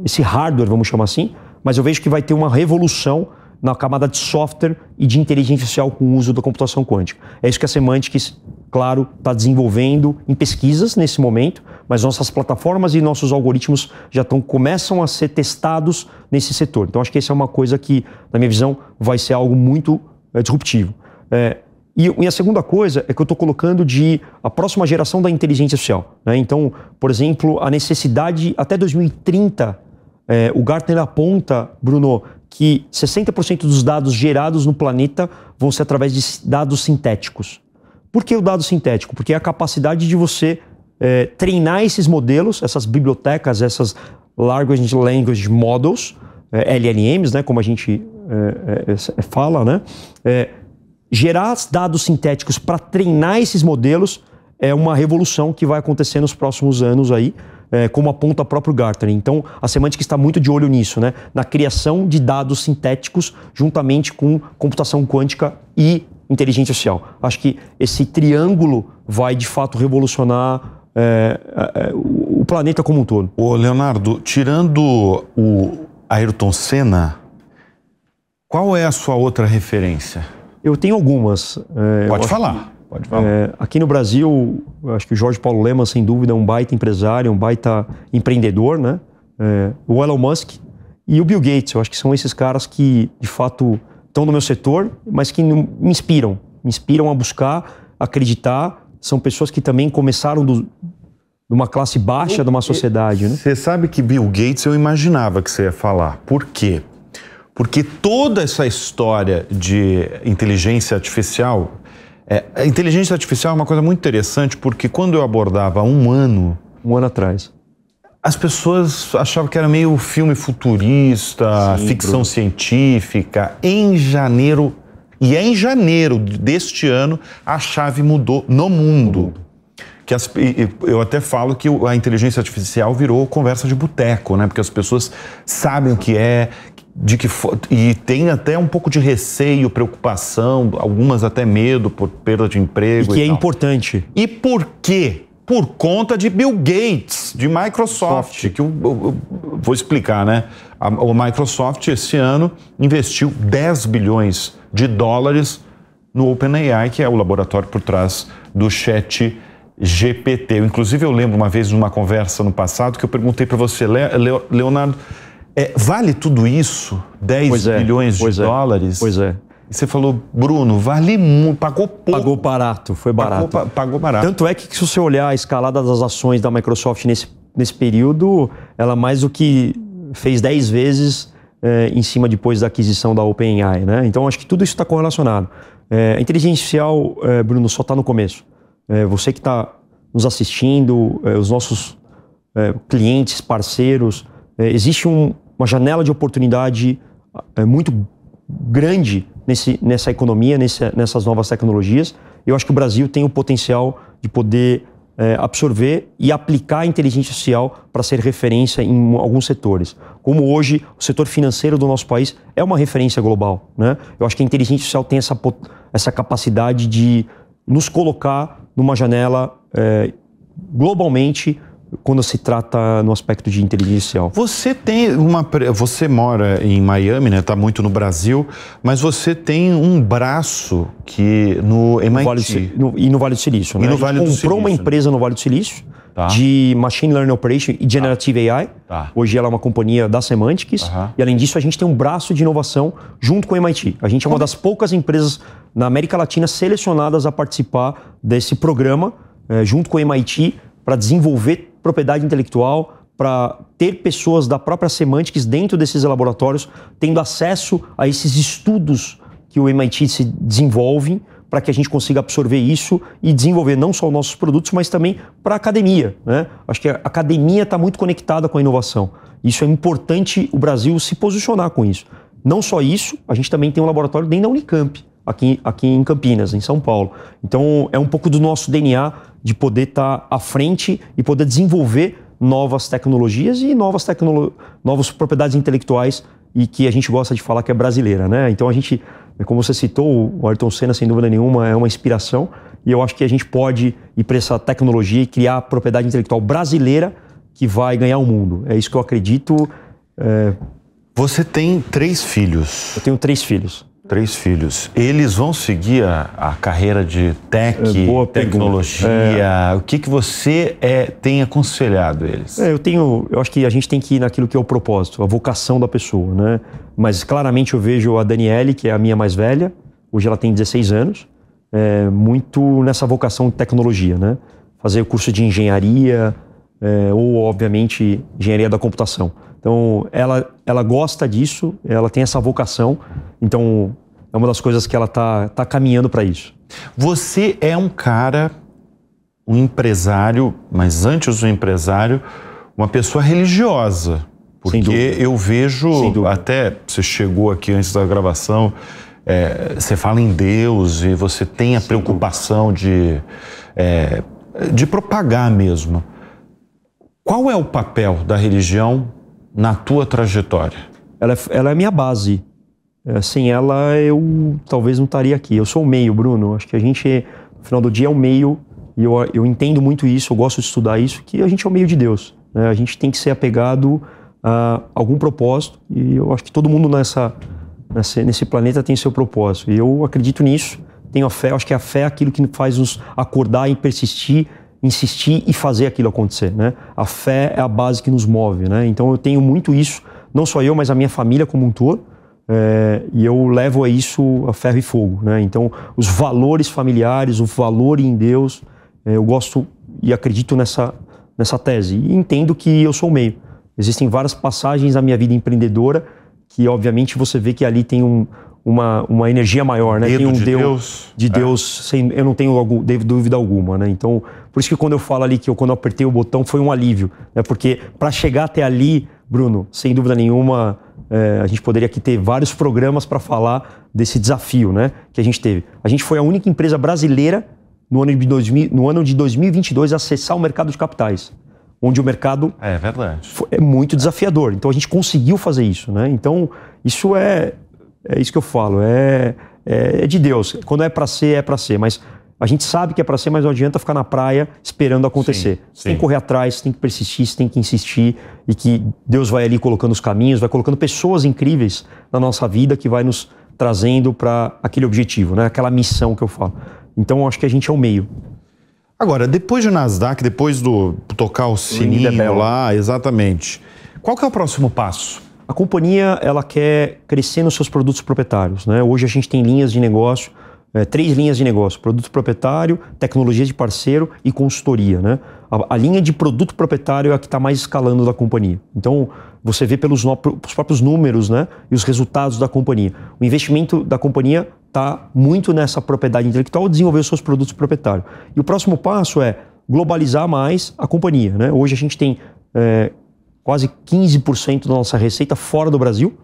esse hardware, vamos chamar assim. Mas eu vejo que vai ter uma revolução na camada de software e de inteligência artificial com o uso da computação quântica. É isso que a Semantics, claro, está desenvolvendo em pesquisas nesse momento, mas nossas plataformas e nossos algoritmos já começam a ser testados nesse setor. Então, acho que essa é uma coisa que, na minha visão, vai ser algo muito disruptivo. E a segunda coisa é que eu estou colocando a próxima geração da inteligência artificial, né? Então, por exemplo, a necessidade, até 2030, o Gartner aponta, Bruno, que 60% dos dados gerados no planeta vão ser através de dados sintéticos. Por que o dado sintético? Porque é a capacidade de você treinar esses modelos, essas bibliotecas, essas Large Language Models, LLMs, né, como a gente fala, né? Gerar dados sintéticos para treinar esses modelos é uma revolução que vai acontecer nos próximos anos aí, como aponta o próprio Gartner. Então, a Semantics está muito de olho nisso, né? Na criação de dados sintéticos juntamente com computação quântica e inteligência artificial. Acho que esse triângulo vai, de fato, revolucionar o planeta como um todo. Ô Leonardo, tirando o Ayrton Senna, qual é a sua outra referência? Eu tenho algumas. Pode falar. Pode falar. Aqui no Brasil, acho que o Jorge Paulo Lemann, sem dúvida, é um baita empresário, um baita empreendedor, né? O Elon Musk e o Bill Gates, eu acho que são esses caras que, de fato, estão no meu setor, mas que me inspiram a buscar, acreditar. São pessoas que também começaram de uma classe baixa de uma sociedade, né? Você sabe que Bill Gates eu imaginava que você ia falar. Por quê? Porque toda essa história de inteligência artificial... a inteligência artificial é uma coisa muito interessante, porque quando eu abordava há um ano atrás, as pessoas achavam que era meio filme futurista, ficção científica. Em janeiro deste ano, a chave mudou no mundo. Eu até falo que a inteligência artificial virou conversa de boteco, né? Porque as pessoas sabem o que é, e tem até um pouco de receio, preocupação, algumas até medo por perda de emprego. E que é importante. E por quê? Por conta de Bill Gates, de Microsoft, que eu vou explicar, né? A Microsoft esse ano investiu 10 bilhões de dólares no OpenAI, que é o laboratório por trás do ChatGPT. Inclusive, eu lembro uma vez numa conversa no passado que eu perguntei para você, Leonardo, vale tudo isso? 10 bilhões de dólares? Pois é. E você falou, Bruno, vale muito, pagou pouco. Pagou barato, foi barato. Pagou barato. Tanto é que se você olhar a escalada das ações da Microsoft nesse período, ela mais do que fez 10 vezes em cima depois da aquisição da OpenAI, né? Então, acho que tudo isso está correlacionado. A inteligência artificial, Bruno, só está no começo. Você que está nos assistindo, os nossos clientes, parceiros, existe uma janela de oportunidade muito grande nessa economia, nessas novas tecnologias. Eu acho que o Brasil tem o potencial de poder absorver e aplicar a inteligência artificial para ser referência em alguns setores. Como hoje o setor financeiro do nosso país é uma referência global, né? Eu acho que a inteligência artificial tem essa capacidade de nos colocar numa janela globalmente quando se trata no aspecto de inteligência artificial. Você mora em Miami, né? Está muito no Brasil, mas você tem um braço que no MIT. No Vale do Silício. Né? E no Vale do Silício, comprou uma empresa no Vale do Silício, tá, de Machine Learning Operation e Generative AI. Tá. Hoje ela é uma companhia da Semantics. E além disso, a gente tem um braço de inovação junto com o MIT. A gente é uma das poucas empresas na América Latina selecionadas a participar desse programa, junto com o MIT, para desenvolver propriedade intelectual, para ter pessoas da própria Semantics dentro desses laboratórios, tendo acesso a esses estudos que o MIT se desenvolve, para que a gente consiga absorver isso e desenvolver não só os nossos produtos, mas também para a academia, né? Acho que a academia está muito conectada com a inovação. Isso é importante o Brasil se posicionar com isso. Não só isso, a gente também tem um laboratório dentro da Unicamp, aqui em Campinas, em São Paulo. Então, é um pouco do nosso DNA de poder estar à frente e poder desenvolver novas tecnologias e novas propriedades intelectuais, e que a gente gosta de falar que é brasileira, né? Então, a gente, como você citou, o Ayrton Senna, sem dúvida nenhuma, é uma inspiração, e eu acho que a gente pode ir para essa tecnologia e criar propriedade intelectual brasileira que vai ganhar o mundo. É isso que eu acredito. Você tem 3 filhos. Eu tenho 3 filhos. 3 filhos. Eles vão seguir a carreira de tecnologia? O que você tem aconselhado eles? Eu acho que a gente tem que ir naquilo que é o propósito, a vocação da pessoa, né? Mas claramente eu vejo a Daniele, que é a minha mais velha, hoje ela tem 16 anos, muito nessa vocação de tecnologia, né? Fazer o curso de engenharia, ou obviamente engenharia da computação. Então, ela gosta disso, ela tem essa vocação, então é uma das coisas que ela tá caminhando para isso. Você é um cara, um empresário, mas antes do empresário, uma pessoa religiosa. Porque eu vejo, até você chegou aqui antes da gravação, você fala em Deus e você tem a preocupação de propagar mesmo. Qual é o papel da religião na tua trajetória? Ela é a minha base. Sem ela, eu talvez não estaria aqui. Eu sou o meio, Bruno. Acho que a gente, no final do dia, é o meio. E eu entendo muito isso, eu gosto de estudar isso, que a gente é o meio de Deus, né? A gente tem que ser apegado a algum propósito. E eu acho que todo mundo nesse planeta tem seu propósito. E eu acredito nisso, tenho a fé. Eu acho que a fé é aquilo que faz nos acordar e persistir, insistir e fazer aquilo acontecer, né? A fé é a base que nos move, né? Então eu tenho muito isso, não só eu, mas a minha família como um todo, e eu levo a isso a ferro e fogo, né? Então os valores familiares, o valor em Deus, eu gosto e acredito nessa tese, e entendo que eu sou o meio. Existem várias passagens na minha vida empreendedora que obviamente você vê que ali tem uma energia maior, né? Tem um Deus. Eu não tenho dúvida alguma, né? Então, por isso que quando eu falo ali que quando eu apertei o botão foi um alívio, né? Porque para chegar até ali, Bruno, sem dúvida nenhuma, a gente poderia aqui ter vários programas para falar desse desafio, né? Que a gente teve. A gente foi a única empresa brasileira no ano de 2022 a acessar o mercado de capitais, onde o mercado é muito desafiador. Então a gente conseguiu fazer isso, né? Então isso é isso que eu falo, é de Deus. Quando é para ser, mas a gente sabe que é para ser, mas não adianta ficar na praia esperando acontecer. Você tem que correr atrás, tem que persistir, você tem que insistir, e que Deus vai ali colocando os caminhos, vai colocando pessoas incríveis na nossa vida que vai nos trazendo para aquele objetivo, né? Aquela missão que eu falo. Então eu acho que a gente é o meio. Agora, depois de Nasdaq, depois do tocar o sininho lá, exatamente, qual que é o próximo passo? A companhia, ela quer crescer nos seus produtos proprietários, né? Hoje a gente tem linhas de negócio, 3 linhas de negócio: produto proprietário, tecnologia de parceiro e consultoria, né? A linha de produto proprietário é a que está mais escalando da companhia. Então, você vê pelos próprios números, né? E os resultados da companhia. O investimento da companhia está muito nessa propriedade intelectual, desenvolver os seus produtos proprietários. E o próximo passo é globalizar mais a companhia, né? Hoje a gente tem quase 15% da nossa receita fora do Brasil,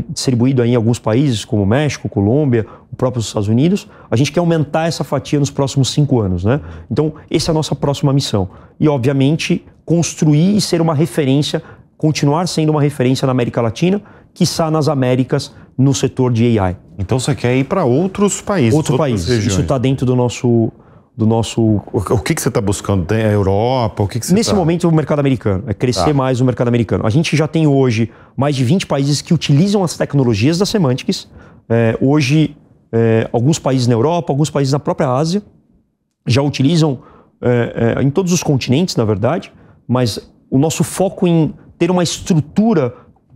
distribuído aí em alguns países como México, Colômbia, o próprio Estados Unidos. A gente quer aumentar essa fatia nos próximos 5 anos, né? Então, essa é a nossa próxima missão. E, obviamente, construir e ser uma referência, continuar sendo uma referência na América Latina, quiçá nas Américas, no setor de AI. Então, você quer ir para outros países? Outros países. Isso está dentro do nosso do nosso... O que você está buscando? Tem a Europa? O que você Nesse momento, o mercado americano. É crescer mais o mercado americano. A gente já tem hoje mais de 20 países que utilizam as tecnologias da Semantics. Hoje, alguns países na Europa, alguns países na própria Ásia já utilizam em todos os continentes, na verdade, mas o nosso foco em ter uma estrutura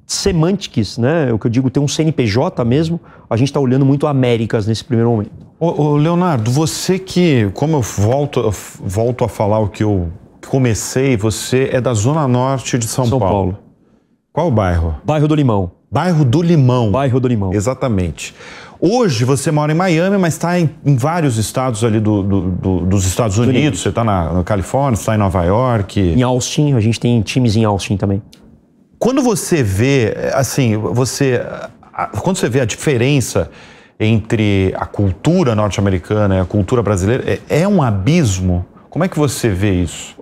Semantics, né? O que eu digo, ter um CNPJ mesmo, a gente está olhando muito Américas nesse primeiro momento. Ô Leonardo, você que, como eu volto a falar o que eu comecei, você é da Zona Norte de São Paulo. Qual o bairro? Bairro do Limão. Bairro do Limão. Bairro do Limão. Exatamente. Hoje você mora em Miami, mas está em vários estados ali dos Estados Unidos. Você está na Califórnia, está em Nova York. Em Austin, a gente tem times em Austin também. Quando você vê, assim, quando você vê a diferença entre a cultura norte-americana e a cultura brasileira, é um abismo? Como é que você vê isso?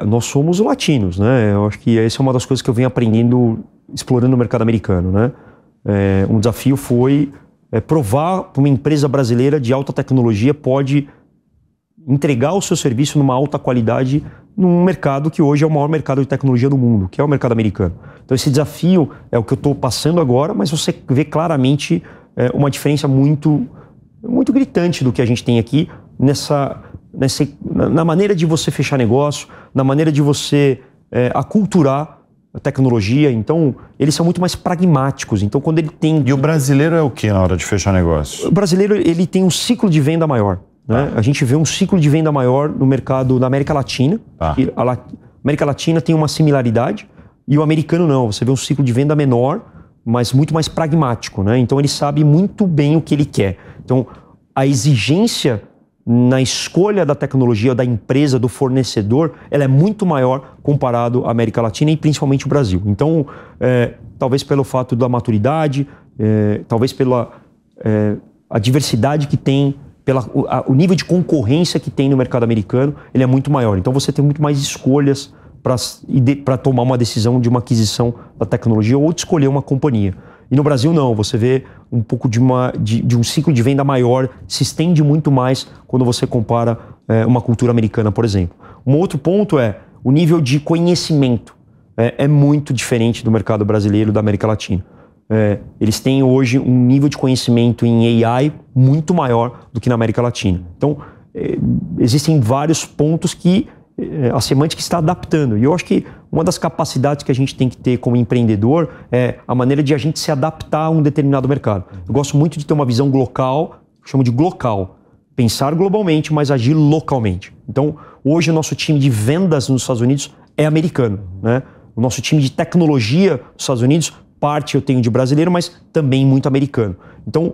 Nós somos latinos, né? Eu acho que essa é uma das coisas que eu venho aprendendo, explorando o mercado americano, né? Um desafio foi provar para uma empresa brasileira de alta tecnologia pode entregar o seu serviço numa alta qualidade num mercado que hoje é o maior mercado de tecnologia do mundo, que é o mercado americano. Então esse desafio é o que eu estou passando agora, mas você vê claramente uma diferença muito gritante do que a gente tem aqui na maneira de você fechar negócio, na maneira de você aculturar a tecnologia. Então eles são muito mais pragmáticos. Então quando ele tem... E o brasileiro é o que na hora de fechar negócio? O brasileiro ele tem um ciclo de venda maior. Né? A gente vê um ciclo de venda maior no mercado da América Latina. E a América Latina tem uma similaridade e o americano não. Você vê um ciclo de venda menor, mas muito mais pragmático, né? Então ele sabe muito bem o que ele quer. Então a exigência na escolha da tecnologia, da empresa, do fornecedor, ela é muito maior comparado à América Latina e principalmente o Brasil. Então talvez pelo fato da maturidade, talvez pela a diversidade que tem, o nível de concorrência que tem no mercado americano, ele é muito maior. Então você tem muito mais escolhas para tomar uma decisão de uma aquisição da tecnologia ou de escolher uma companhia. E no Brasil não, você vê um pouco de um ciclo de venda maior, se estende muito mais quando você compara uma cultura americana, por exemplo. Um outro ponto é o nível de conhecimento. É muito diferente do mercado brasileiro e da América Latina. Eles têm hoje um nível de conhecimento em AI muito maior do que na América Latina. Então, existem vários pontos que a Semantics está adaptando. E eu acho que uma das capacidades que a gente tem que ter como empreendedor é a maneira de a gente se adaptar a um determinado mercado. Eu gosto muito de ter uma visão local, chamo de glocal. Pensar globalmente, mas agir localmente. Então, hoje o nosso time de vendas nos Estados Unidos é americano, né? O nosso time de tecnologia nos Estados Unidos, parte eu tenho de brasileiro, mas também muito americano. Então,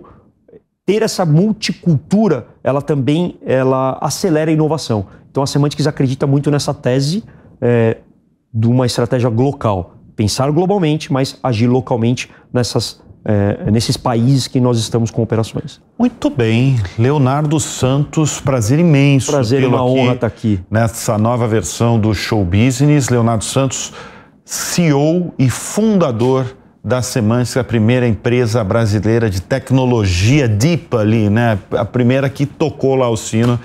ter essa multicultura, ela acelera a inovação. Então, a Semantics acredita muito nessa tese de uma estratégia local. Pensar globalmente, mas agir localmente nesses países que nós estamos com operações. Muito bem. Leonardo Santos, prazer imenso. Prazer e uma honra estar aqui. Nessa nova versão do Show Business. Leonardo Santos, CEO e fundador da Semantics, a primeira empresa brasileira de tecnologia DIPA ali, né? A primeira que tocou lá o sino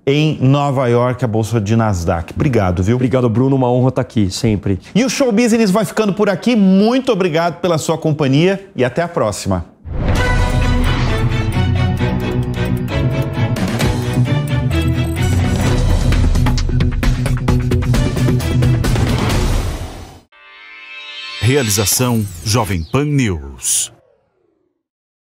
em Nova York, a bolsa de Nasdaq. Obrigado, viu? Obrigado, Bruno. Uma honra estar aqui, sempre. E o Show Business vai ficando por aqui. Muito obrigado pela sua companhia e até a próxima. Realização Jovem Pan News.